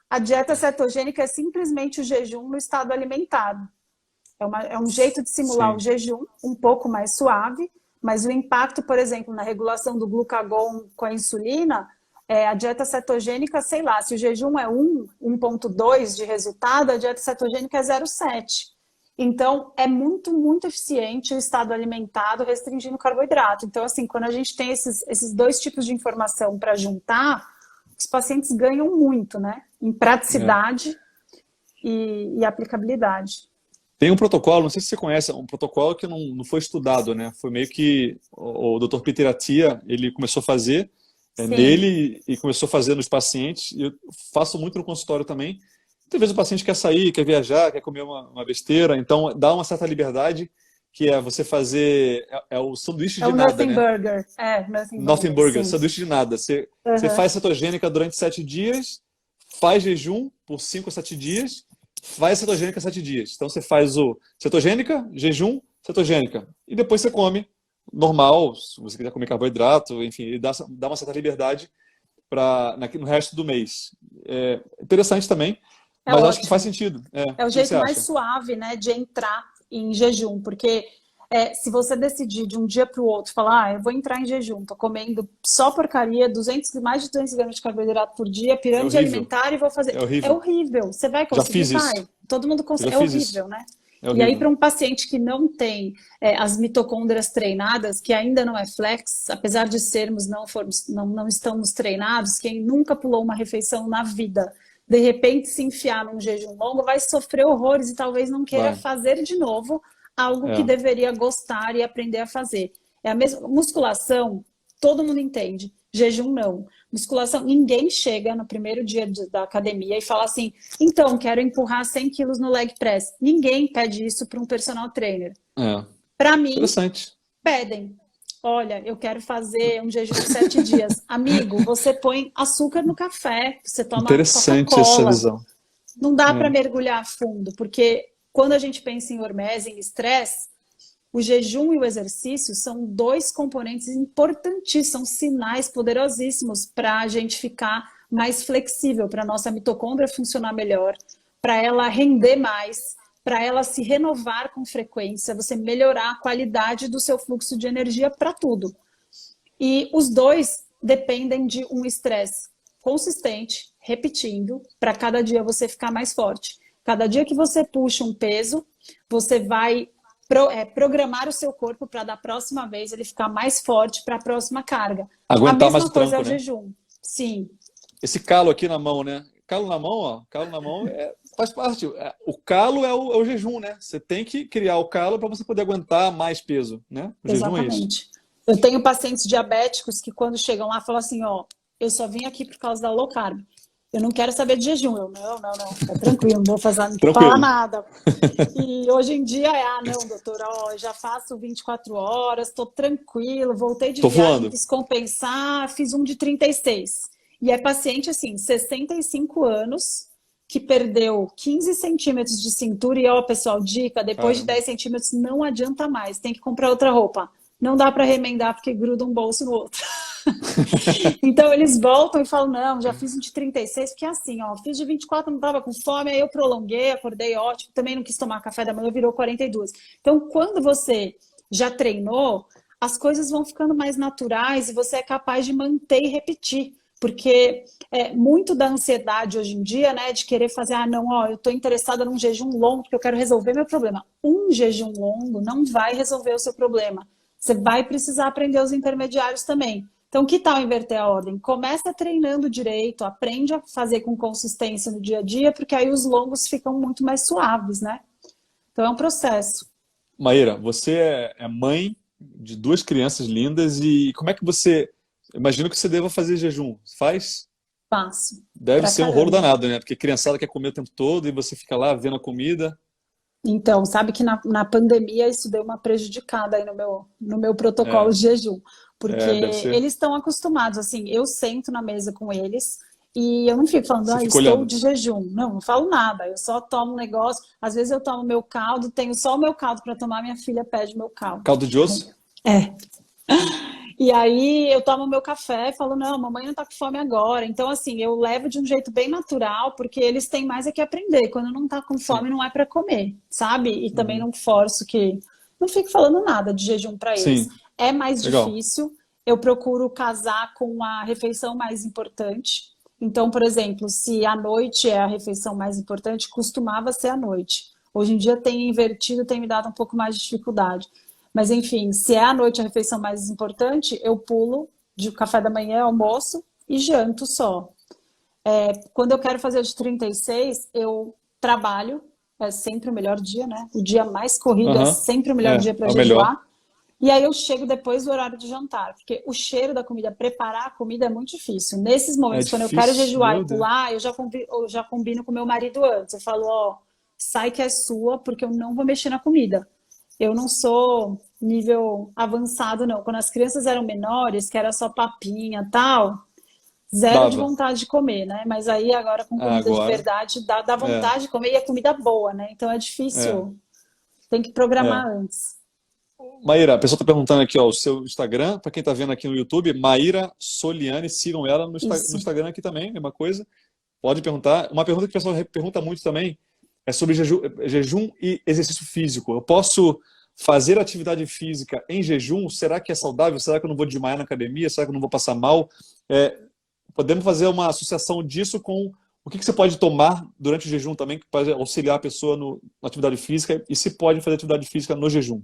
a dieta cetogênica é simplesmente o jejum no estado alimentado. É um jeito de simular o sim. jejum um pouco mais suave, mas o impacto, por exemplo, na regulação do glucagon com a insulina, a dieta cetogênica, sei lá, se o jejum é 1,2 de resultado, a dieta cetogênica é 0,7. Então, é muito, muito eficiente o estado alimentado restringindo carboidrato. Então, assim, quando a gente tem esses dois tipos de informação para juntar, os pacientes ganham muito, né? Em É. praticidade e aplicabilidade. Tem um protocolo, não sei se você conhece, um protocolo que não foi estudado, né? Foi meio que o Dr. Peter Attia, ele começou a fazer Sim, nele e começou a fazer nos pacientes. E eu faço muito no consultório também. Muitas vezes o paciente quer sair, quer viajar, quer comer uma besteira, então dá uma certa liberdade, que é você fazer o sanduíche é de o nada, Nothing né? Burger. Nothing Nothing Burger, burger, sim. sanduíche de nada. Você Uhum. faz cetogênica durante 7 dias, faz jejum por 5 a 7 dias, faz cetogênica 7 dias. Então você faz o cetogênica, jejum, cetogênica. E depois você come normal, se você quiser comer carboidrato, enfim, e dá uma certa liberdade no resto do mês. É interessante também, É mas acho que faz ótimo. sentido. É O o que você jeito mais acha? suave, né, de entrar em jejum, porque se você decidir de um dia para o outro, falar, eu vou entrar em jejum, tô comendo só porcaria, mais de 200 gramas de carboidrato por dia, É pirâmide horrível. alimentar e vou fazer. É É horrível. horrível. Você vai Já conseguir? fiz isso. Vai. Todo mundo Eu já consegue. É fiz isso. horrível, né? É E aí, horrível. para um paciente que não tem as mitocôndrias treinadas, que ainda não é flex, apesar de sermos, não estamos treinados, quem nunca pulou uma refeição na vida, de repente se enfiar num jejum longo, vai sofrer horrores e talvez não queira Vai. fazer de novo algo que É. deveria gostar e aprender a fazer. É a mesma musculação, todo mundo entende. Jejum não. Musculação, ninguém chega no primeiro dia da academia e fala assim, então, quero empurrar 100 quilos no leg press. Ninguém pede isso para um personal trainer. É. Para mim, Interessante. pedem. Olha, eu quero fazer um jejum de 7 dias. Amigo, você põe açúcar no café, você toma Interessante essa Coca-Cola. visão. Não dá para É. mergulhar a fundo, porque quando a gente pensa em hormese, em estresse, o jejum e o exercício são dois componentes importantíssimos, são sinais poderosíssimos para a gente ficar mais flexível, para a nossa mitocôndria funcionar melhor, para ela render mais, para ela se renovar com frequência, você melhorar a qualidade do seu fluxo de energia para tudo. E os dois dependem de um estresse consistente, repetindo, para cada dia você ficar mais forte. Cada dia que você puxa um peso, você vai programar o seu corpo para da próxima vez ele ficar mais forte para a próxima carga. A Aguentar mais mesma o coisa é tranco, o né? jejum. Sim, Esse calo aqui na mão, né? Calo na mão, ó. Calo na mão faz parte. O calo é o jejum, né? Você tem que criar o calo para você poder aguentar mais peso, né? O jejum é isso. exatamente. Eu tenho pacientes diabéticos que quando chegam lá falam assim, ó, eu só vim aqui por causa da low carb. Eu não quero saber de jejum. Eu, não, tá tranquilo, não vou fazer, não falar Tranquilo. nada. E hoje em dia não, doutora, ó, eu já faço 24 horas, tô tranquilo, voltei de Tô viagem, voando. quis compensar, fiz um de 36. E é paciente, assim, 65 anos, que perdeu 15 centímetros de cintura. E, ó, pessoal, dica, depois de Caramba. 10 centímetros não adianta mais, tem que comprar outra roupa. Não dá para remendar porque gruda um bolso no outro. Então eles voltam e falam, não, já fiz um de 36, porque assim, ó, fiz de 24, não tava com fome, aí eu prolonguei, acordei ótimo, também não quis tomar café da manhã, virou 42. Então, quando você já treinou, as coisas vão ficando mais naturais e você é capaz de manter e repetir. Porque muito da ansiedade hoje em dia, né, de querer fazer, não, ó, eu tô interessada num jejum longo porque eu quero resolver meu problema. Um jejum longo não vai resolver o seu problema. Você vai precisar aprender os intermediários também. Então, que tal inverter a ordem? Começa treinando direito, aprende a fazer com consistência no dia a dia, porque aí os longos ficam muito mais suaves, né? Então, é um processo. Maíra, você é mãe de duas crianças lindas e como é que você... Imagino que você deva fazer jejum. Faz? Passo. Deve Pra ser um rolo caramba. danado, né? Porque criançada quer comer o tempo todo e você fica lá vendo a comida. Então, sabe que na pandemia isso deu uma prejudicada aí no meu protocolo É, de jejum, porque deve ser. eles estão acostumados, assim, eu sento na mesa com eles e eu não fico falando, Você fica estou olhando. de jejum. Não falo nada, eu só tomo um negócio, às vezes eu tomo meu caldo, tenho só o meu caldo para tomar, minha filha pede meu caldo. Caldo de osso? É. E aí eu tomo meu café e falo, não, mamãe não tá com fome agora. Então, assim, eu levo de um jeito bem natural, porque eles têm mais é que aprender. Quando não tá com Sim. fome, não é para comer, sabe? E também Uhum. não forço que... Não fico falando nada de jejum para eles. Sim, É mais legal. difícil, eu procuro casar com a refeição mais importante. Então, por exemplo, se à noite é a refeição mais importante, costumava ser à noite. Hoje em dia tem invertido, tem me dado um pouco mais de dificuldade. Mas, enfim, se é à noite a refeição mais importante, eu pulo de café da manhã, almoço e janto só. Quando eu quero fazer de 36, eu trabalho, é sempre o melhor dia, né? O dia mais corrido é Aham. sempre o melhor dia para É o melhor. jejuar. E aí eu chego depois do horário de jantar, porque o cheiro da comida, preparar a comida é muito difícil. Nesses É momentos, quando eu quero difícil, jejuar meu e Deus. pular, eu já combino com meu marido antes. Eu falo, ó, sai que é sua, porque eu não vou mexer na comida. Eu não sou nível avançado, não. Quando as crianças eram menores, que era só papinha e tal, zero de Dava. vontade de comer, né? Mas aí agora com comida de Agora, verdade dá é, vontade de comer e é comida boa, né? Então é é, difícil, tem que é. programar antes. Maíra, a pessoa está perguntando aqui, ó, o seu Instagram, para quem está vendo aqui no YouTube, Maíra Soliani, sigam ela no Isso. Instagram aqui também, mesma coisa. Pode perguntar. Uma pergunta que o pessoal pergunta muito também é sobre jejum e exercício físico. Eu posso fazer atividade física em jejum? Será que é saudável? Será que eu não vou desmaiar na academia? Será que eu não vou passar mal? É, podemos fazer uma associação disso com o que você pode tomar durante o jejum também, que pode auxiliar a pessoa na atividade física e se pode fazer atividade física no jejum.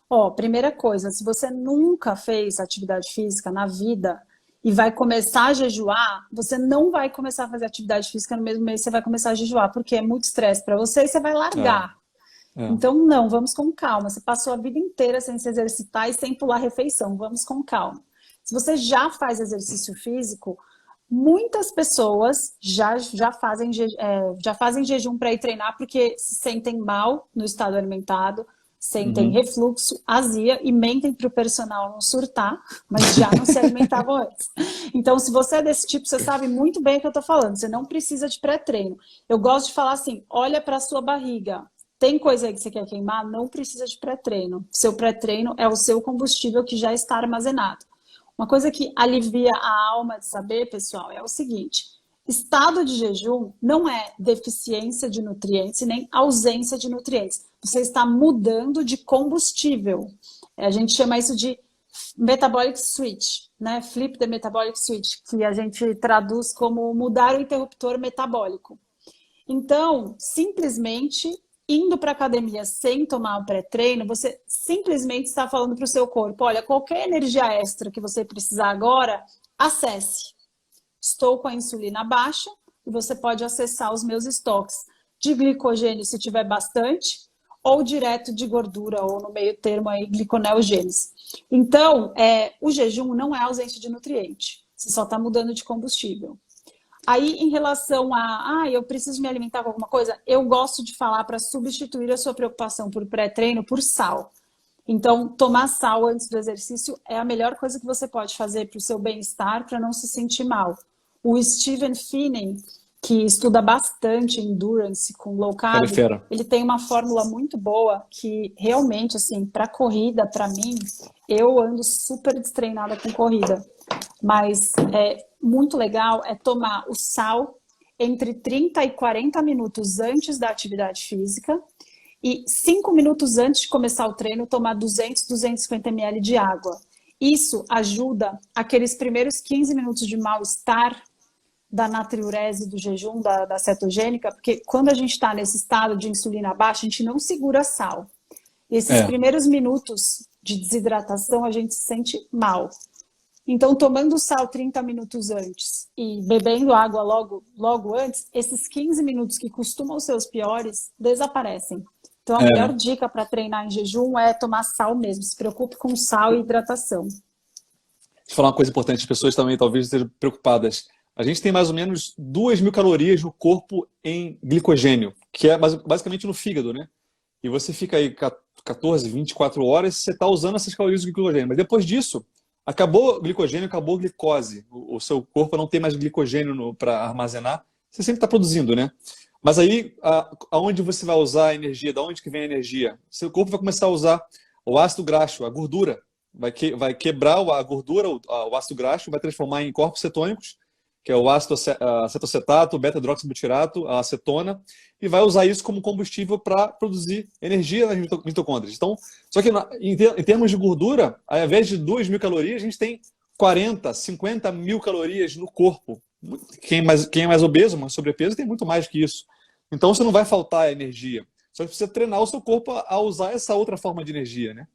Ó, primeira coisa, se você nunca fez atividade física na vida e vai começar a jejuar, você não vai começar a fazer atividade física no mesmo mês que você vai começar a jejuar, porque é muito estresse para você e você vai É, largar. é. Então, não, vamos com calma. Você passou a vida inteira sem se exercitar e sem pular refeição. Vamos com calma. Se você já faz exercício físico, muitas pessoas já fazem jejum para ir treinar porque se sentem mal no estado alimentado, sentem refluxo, azia e mentem para o personal não surtar, mas já não se alimentavam antes. Então, se você é desse tipo, você sabe muito bem o que eu estou falando. Você não precisa de pré-treino. Eu gosto de falar assim, olha para a sua barriga. Tem coisa aí que você quer queimar? Não precisa de pré-treino. Seu pré-treino é o seu combustível que já está armazenado. Uma coisa que alivia a alma de saber, pessoal, é o seguinte: estado de jejum não é deficiência de nutrientes e nem ausência de nutrientes. Você está mudando de combustível. A gente chama isso de metabolic switch, né? Flip the metabolic switch, que a gente traduz como mudar o interruptor metabólico. Então, simplesmente indo para a academia sem tomar o pré-treino, você simplesmente está falando para o seu corpo, olha, qualquer energia extra que você precisar agora, acesse. Estou com a insulina baixa e você pode acessar os meus estoques de glicogênio se tiver bastante, ou direto de gordura, ou no meio termo aí, gliconeogênese. Então, o jejum não é ausência de nutriente, você só está mudando de combustível. Aí, em relação eu preciso me alimentar com alguma coisa, eu gosto de falar para substituir a sua preocupação por pré-treino por sal. Então, tomar sal antes do exercício é a melhor coisa que você pode fazer para o seu bem-estar, para não se sentir mal. O Steven Finney, que estuda bastante endurance com low carb, ele tem uma fórmula muito boa que realmente, assim, para corrida, para mim, eu ando super destreinada com corrida. Mas muito legal é tomar o sal entre 30 e 40 minutos antes da atividade física e 5 minutos antes de começar o treino, tomar 200, 250 ml de água. Isso ajuda aqueles primeiros 15 minutos de mal-estar da natriurese do jejum, da cetogênica, porque quando a gente está nesse estado de insulina baixa, a gente não segura sal. E esses primeiros minutos de desidratação, a gente se sente mal. Então, tomando sal 30 minutos antes e bebendo água logo antes, esses 15 minutos que costumam ser os piores, desaparecem. Então, a melhor dica para treinar em jejum é tomar sal mesmo. Se preocupe com sal e hidratação. Deixa eu falar uma coisa importante. As pessoas também talvez estejam preocupadas. A gente tem mais ou menos 2.000 calorias no corpo em glicogênio, que é basicamente no fígado, né? E você fica aí 14, 24 horas, você está usando essas calorias de glicogênio. Mas depois disso, acabou o glicogênio, acabou a glicose. O seu corpo não tem mais glicogênio para armazenar. Você sempre está produzindo, né? Mas aí, aonde você vai usar a energia? Da onde que vem a energia? Seu corpo vai começar a usar o ácido graxo, a gordura. Vai quebrar a gordura, o ácido graxo, vai transformar em corpos cetônicos, que é o ácido cetocetato, o beta-hidroxibutirato, a acetona, e vai usar isso como combustível para produzir energia nas mitocôndrias. Então, só que em termos de gordura, ao invés de 2.000 calorias, a gente tem 40, 50 mil calorias no corpo. Quem é mais obeso, mais sobrepeso, tem muito mais que isso. Então, você não vai faltar energia. Só que precisa treinar o seu corpo a usar essa outra forma de energia, né?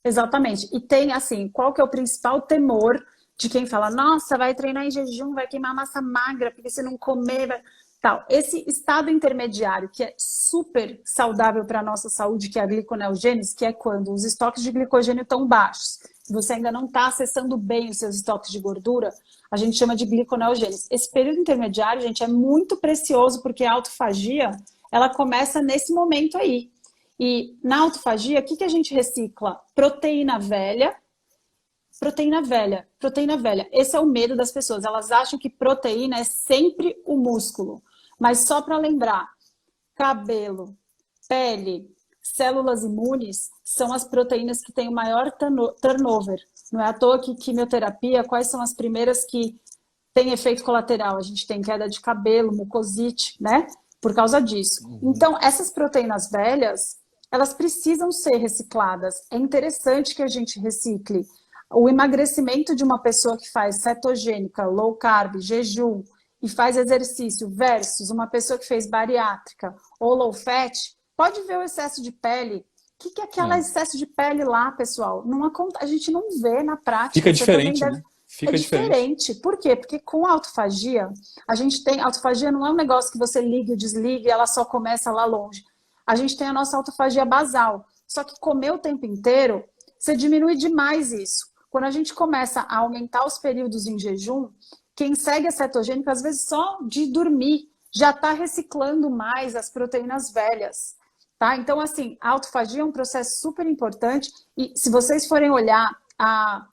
Exatamente. E tem, assim, qual que é o principal temor de quem fala, nossa, vai treinar em jejum, vai queimar massa magra, porque se não comer, vai... Tal. Esse estado intermediário, que é super saudável para a nossa saúde, que é a gliconeogênese, que é quando os estoques de glicogênio estão baixos, e você ainda não está acessando bem os seus estoques de gordura, a gente chama de gliconeogênese. Esse período intermediário, gente, é muito precioso, porque a autofagia, ela começa nesse momento aí. E na autofagia, o que a gente recicla? Proteína velha. Proteína velha. Esse é o medo das pessoas. Elas acham que proteína é sempre o músculo. Mas só para lembrar, cabelo, pele, células imunes são as proteínas que têm o maior turnover. Não é à toa que quimioterapia, quais são as primeiras que têm efeito colateral? A gente tem queda de cabelo, mucosite, né? Por causa disso. Então, essas proteínas velhas, elas precisam ser recicladas. É interessante que a gente recicle. O emagrecimento de uma pessoa que faz cetogênica, low carb, jejum e faz exercício versus uma pessoa que fez bariátrica ou low fat, pode ver o excesso de pele. O que é aquele excesso de pele lá, pessoal? A gente não vê na prática. Fica diferente, né? Fica diferente. Por quê? Porque com a autofagia, a gente tem... Autofagia não é um negócio que você liga e desliga e ela só começa lá longe. A gente tem a nossa autofagia basal. Só que comer o tempo inteiro, você diminui demais isso. quando a gente começa a aumentar os períodos em jejum, quem segue a cetogênica, às vezes só de dormir, já está reciclando mais as proteínas velhas. Tá? Então, assim, a autofagia é um processo super importante e se vocês forem olhar a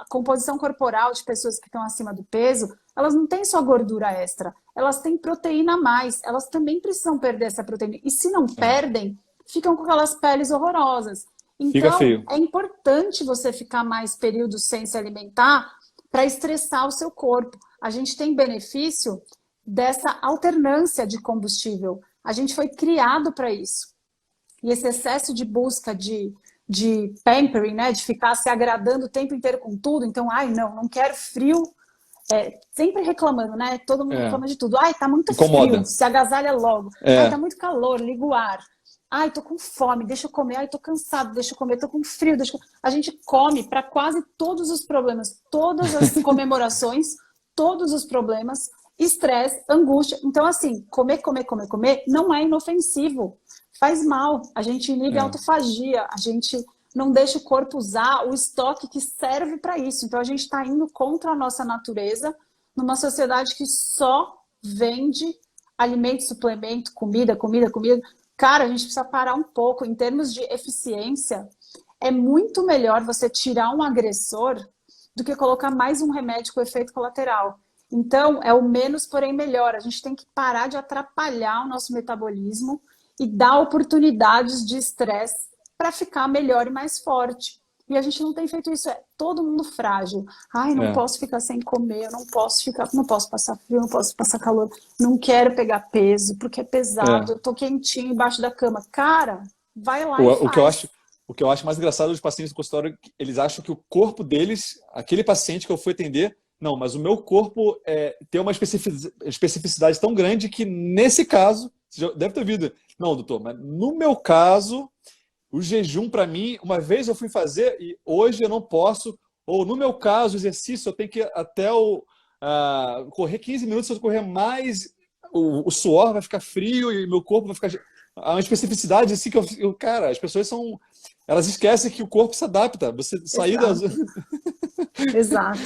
composição corporal de pessoas que estão acima do peso, elas não têm só gordura extra, elas têm proteína a mais, elas também precisam perder essa proteína. E se não perdem, ficam com aquelas peles horrorosas. Fica Então, feio. é importante você ficar mais períodos sem se alimentar para estressar o seu corpo. A gente tem benefício dessa alternância de combustível. A gente foi criado para isso. E esse excesso de busca de pampering, né, de ficar se agradando o tempo inteiro com tudo, então, ai, não quero frio, sempre reclamando, né? Todo mundo reclama de tudo. Ai, tá muito frio, se agasalha logo. Ai, tá muito calor, liga o ar. Ai, tô com fome, deixa eu comer. Ai, tô cansado, deixa eu comer. Tô com frio, deixa eu... A gente come para quase todos os problemas, todas as comemorações, todos os problemas, estresse, angústia. Então, assim, comer não é inofensivo. Faz mal. A gente inibe a autofagia, a gente não deixa o corpo usar o estoque que serve para isso. Então, a gente está indo contra a nossa natureza numa sociedade que só vende alimento, suplemento, comida. Cara, a gente precisa parar um pouco. Em termos de eficiência, é muito melhor você tirar um agressor do que colocar mais um remédio com efeito colateral. Então, é o menos, porém melhor. A gente tem que parar de atrapalhar o nosso metabolismo e dar oportunidades de estresse para ficar melhor e mais forte. E a gente não tem feito isso. É todo mundo frágil. Ai, não posso ficar sem comer, eu não posso passar frio, não posso passar calor, não quero pegar peso, porque é pesado, eu tô quentinho embaixo da cama. Cara, vai lá e faz. O que eu acho mais engraçado dos pacientes do consultório, eles acham que o corpo deles, aquele paciente que eu fui atender, não, mas o meu corpo tem uma especificidade tão grande que nesse caso, você já deve ter ouvido, não, doutor, mas no meu caso, o jejum para mim, uma vez eu fui fazer e hoje eu não posso, ou no meu caso, o exercício eu tenho que até correr 15 minutos, se eu correr mais, o suor vai ficar frio e meu corpo vai ficar... Há uma especificidade assim que cara, as pessoas elas esquecem que o corpo se adapta. Você sair das... Exato.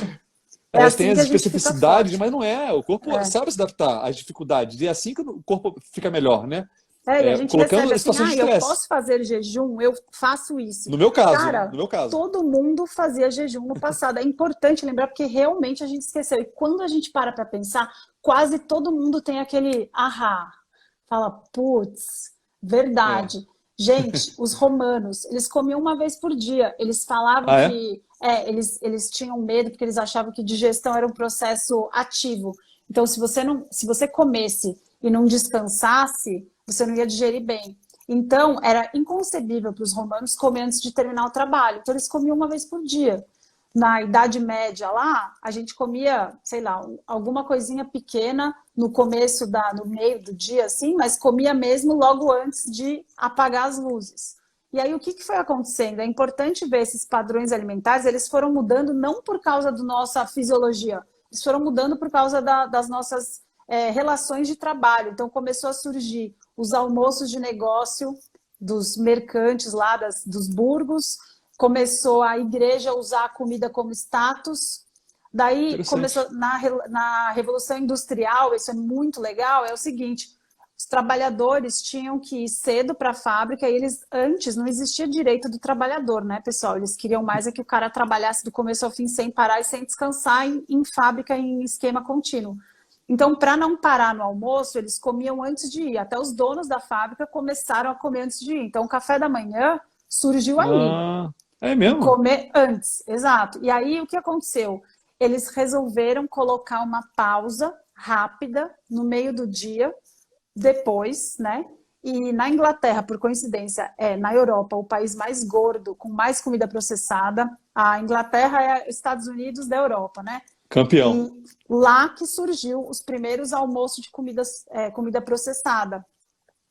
Elas assim têm as especificidades, mas não é. O corpo sabe se adaptar às dificuldades. E é assim que o corpo fica melhor, né? E a gente colocando recebe situações assim, de eu estresse. posso fazer jejum, eu faço isso. No meu caso, Cara, no meu caso. todo mundo fazia jejum no passado. É importante lembrar, porque realmente a gente esqueceu. E quando a gente para pensar, quase todo mundo tem aquele ahá. Fala, putz, verdade. Gente, os romanos, eles comiam uma vez por dia. Eles falavam que eles tinham medo porque eles achavam que digestão era um processo ativo. Então, se você comesse e não descansasse, você não ia digerir bem. Então, era inconcebível para os romanos comer antes de terminar o trabalho. Então, eles comiam uma vez por dia. Na Idade Média lá, a gente comia, sei lá, alguma coisinha pequena no começo, no meio do dia, assim, mas comia mesmo logo antes de apagar as luzes. E aí, o que foi acontecendo? É importante ver esses padrões alimentares, eles foram mudando não por causa da nossa fisiologia, eles foram mudando por causa das nossas relações de trabalho. Então, começou a surgir os almoços de negócio dos mercantes lá, dos burgos, começou a igreja a usar a comida como status. Daí começou na Revolução Industrial, isso é muito legal, é o seguinte, os trabalhadores tinham que ir cedo para a fábrica e antes não existia direito do trabalhador, né, pessoal? Eles queriam mais que o cara trabalhasse do começo ao fim sem parar e sem descansar em fábrica em esquema contínuo. Então, para não parar no almoço, eles comiam antes de ir. Até os donos da fábrica começaram a comer antes de ir. Então, o café da manhã surgiu aí. É mesmo? Comer antes, exato. E aí, o que aconteceu? Eles resolveram colocar uma pausa rápida no meio do dia, depois, né? E na Inglaterra, por coincidência, na Europa, o país mais gordo, com mais comida processada. A Inglaterra é Estados Unidos da Europa, né? Campeão. E lá que surgiu os primeiros almoços de comida processada.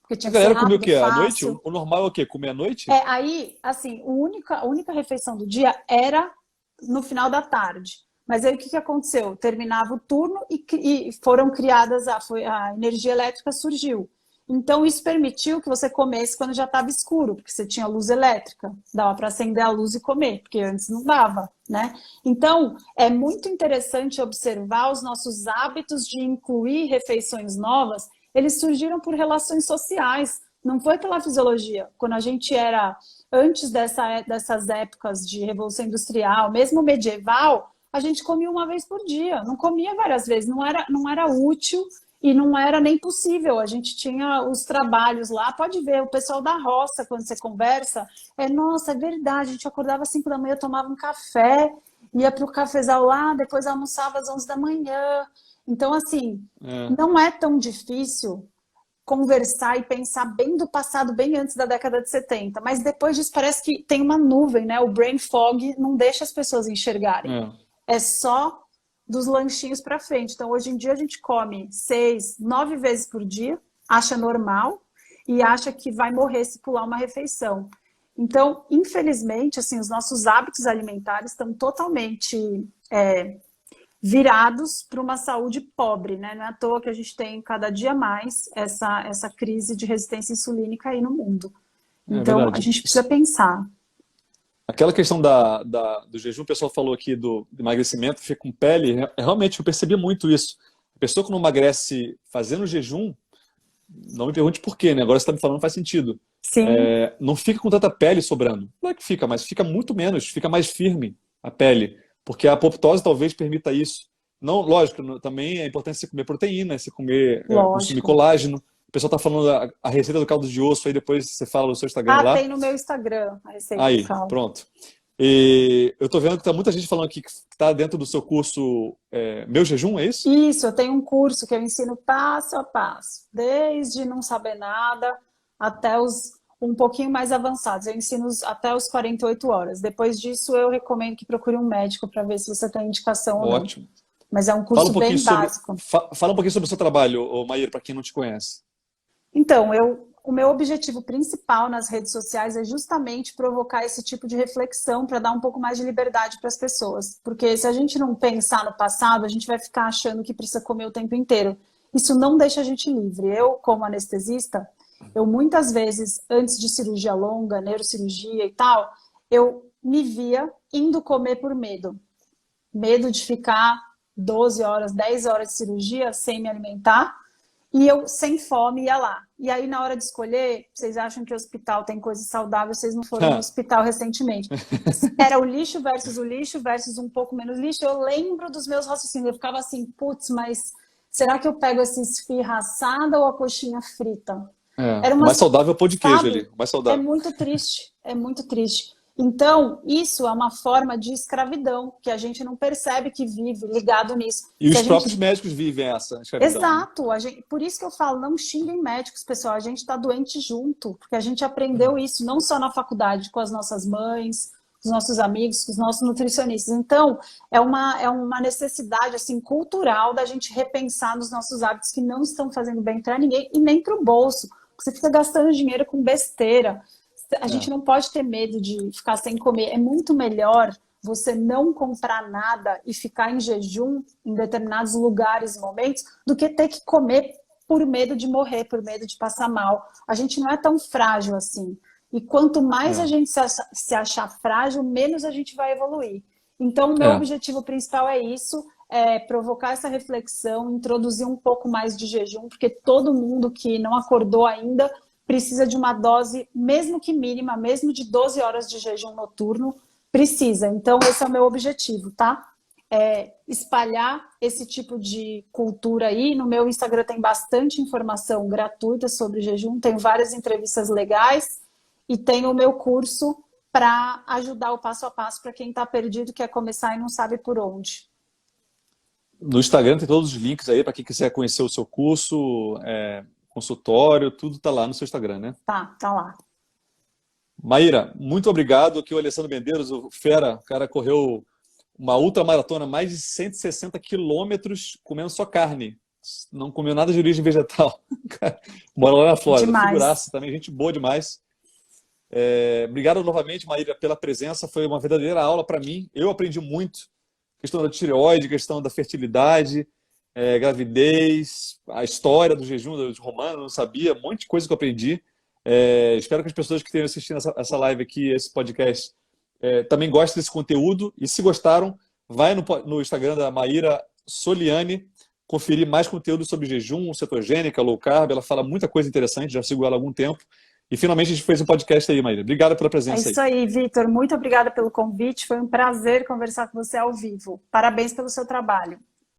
Porque tinha a galera comia o quê? Fácil. À noite? O normal é o quê? Comer à noite? Aí, assim, a única refeição do dia era no final da tarde. Mas aí o que aconteceu? Terminava o turno e foram criadas, a energia elétrica surgiu. Então, isso permitiu que você comesse quando já estava escuro, porque você tinha luz elétrica, dava para acender a luz e comer, porque antes não dava, né? Então, é muito interessante observar os nossos hábitos de incluir refeições novas, eles surgiram por relações sociais, não foi pela fisiologia. Quando a gente era, antes dessas épocas de Revolução Industrial, mesmo medieval, a gente comia uma vez por dia, não comia várias vezes, não era útil e não era nem possível. A gente tinha os trabalhos lá, pode ver, o pessoal da roça, quando você conversa, nossa, é verdade, a gente acordava às 5 da manhã, tomava um café, ia para o cafezal lá, depois almoçava às 11 da manhã. Então, assim, não é tão difícil conversar e pensar bem do passado, bem antes da década de 70, mas depois disso parece que tem uma nuvem, né? O brain fog não deixa as pessoas enxergarem. É só dos lanchinhos para frente. Então, hoje em dia, a gente come 6, 9 vezes por dia, acha normal e acha que vai morrer se pular uma refeição. Então, infelizmente, assim, os nossos hábitos alimentares estão totalmente virados para uma saúde pobre, né? Não é à toa que a gente tem cada dia mais essa crise de resistência insulínica aí no mundo. Então, a gente precisa pensar. Aquela questão do jejum, o pessoal falou aqui do emagrecimento, fica com pele, realmente eu percebi muito isso. A pessoa que não emagrece fazendo jejum, não me pergunte por quê, né? Agora você está me falando, faz sentido. Sim. Não fica com tanta pele sobrando. Não é que fica, mas fica muito menos, fica mais firme a pele, porque a apoptose talvez permita isso. Não, lógico, também é importante você comer proteína, você comer, consumir colágeno. O pessoal está falando a receita do caldo de osso, aí depois você fala no seu Instagram lá. Tem no meu Instagram a receita do caldo. Pronto. E eu tô vendo que tá muita gente falando aqui que está dentro do seu curso Meu Jejum, é isso? Isso, eu tenho um curso que eu ensino passo a passo, desde não saber nada até os um pouquinho mais avançados. Eu ensino até os 48 horas. Depois disso, eu recomendo que procure um médico para ver se você tem indicação ou não. Ótimo. Mas é um curso bem básico. Fala um pouquinho sobre o seu trabalho, Maíra, para quem não te conhece. Então, o meu objetivo principal nas redes sociais é justamente provocar esse tipo de reflexão para dar um pouco mais de liberdade para as pessoas. Porque se a gente não pensar no passado, a gente vai ficar achando que precisa comer o tempo inteiro. Isso não deixa a gente livre. Eu, como anestesista, eu muitas vezes, antes de cirurgia longa, neurocirurgia e tal, eu me via indo comer por medo. Medo de ficar 12 horas, 10 horas de cirurgia sem me alimentar. E eu, sem fome, ia lá. E aí, na hora de escolher, vocês acham que o hospital tem coisa saudável, vocês não foram no hospital recentemente. Era o lixo versus um pouco menos lixo. Eu lembro dos meus raciocínios. Eu ficava assim, putz, mas será que eu pego essa esfirra assada ou a coxinha frita? Era mais saudável pôr de queijo ali. Mais saudável. É muito triste, é muito triste. Então, isso é uma forma de escravidão, que a gente não percebe que vive ligado nisso. E os próprios médicos vivem essa escravidão. Exato. Por isso que eu falo, não xinguem médicos, pessoal. A gente está doente junto, porque a gente aprendeu isso, não só na faculdade, com as nossas mães, com os nossos amigos, com os nossos nutricionistas. Então, é uma necessidade assim, cultural da gente repensar nos nossos hábitos que não estão fazendo bem para ninguém e nem para o bolso. Você fica gastando dinheiro com besteira. A gente não pode ter medo de ficar sem comer. É muito melhor você não comprar nada e ficar em jejum em determinados lugares e momentos do que ter que comer por medo de morrer, por medo de passar mal. A gente não é tão frágil assim. E quanto mais a gente se achar frágil, menos a gente vai evoluir. Então, o meu objetivo principal é isso, é provocar essa reflexão, introduzir um pouco mais de jejum, porque todo mundo que não acordou ainda precisa de uma dose, mesmo que mínima, mesmo de 12 horas de jejum noturno, precisa. Então, esse é o meu objetivo, tá? Espalhar esse tipo de cultura aí. No meu Instagram tem bastante informação gratuita sobre jejum, tem várias entrevistas legais e tem o meu curso para ajudar o passo a passo para quem está perdido, quer começar e não sabe por onde. No Instagram tem todos os links aí para quem quiser conhecer o seu curso, consultório, tudo tá lá no seu Instagram, né? Tá lá. Maíra, muito obrigado. Aqui o Alessandro Medeiros, o fera, o cara correu uma ultramaratona, mais de 160 quilômetros comendo só carne. Não comeu nada de origem vegetal. Mora lá na Flórida. Demais. Figuraça também, gente boa demais. Obrigado novamente, Maíra, pela presença. Foi uma verdadeira aula para mim. Eu aprendi muito. Questão da tireoide, questão da fertilidade. gravidez, a história do jejum dos romanos, eu não sabia, um monte de coisa que eu aprendi. Espero que as pessoas que estejam assistindo essa live aqui, esse podcast, também gostem desse conteúdo. E se gostaram, vai no Instagram da Maíra Soliani conferir mais conteúdo sobre jejum, cetogênica, low carb. Ela fala muita coisa interessante, já sigo ela há algum tempo. E finalmente a gente fez um podcast aí, Maíra. Obrigado pela presença aí. É isso aí, Vitor. Muito obrigada pelo convite. Foi um prazer conversar com você ao vivo. Parabéns pelo seu trabalho.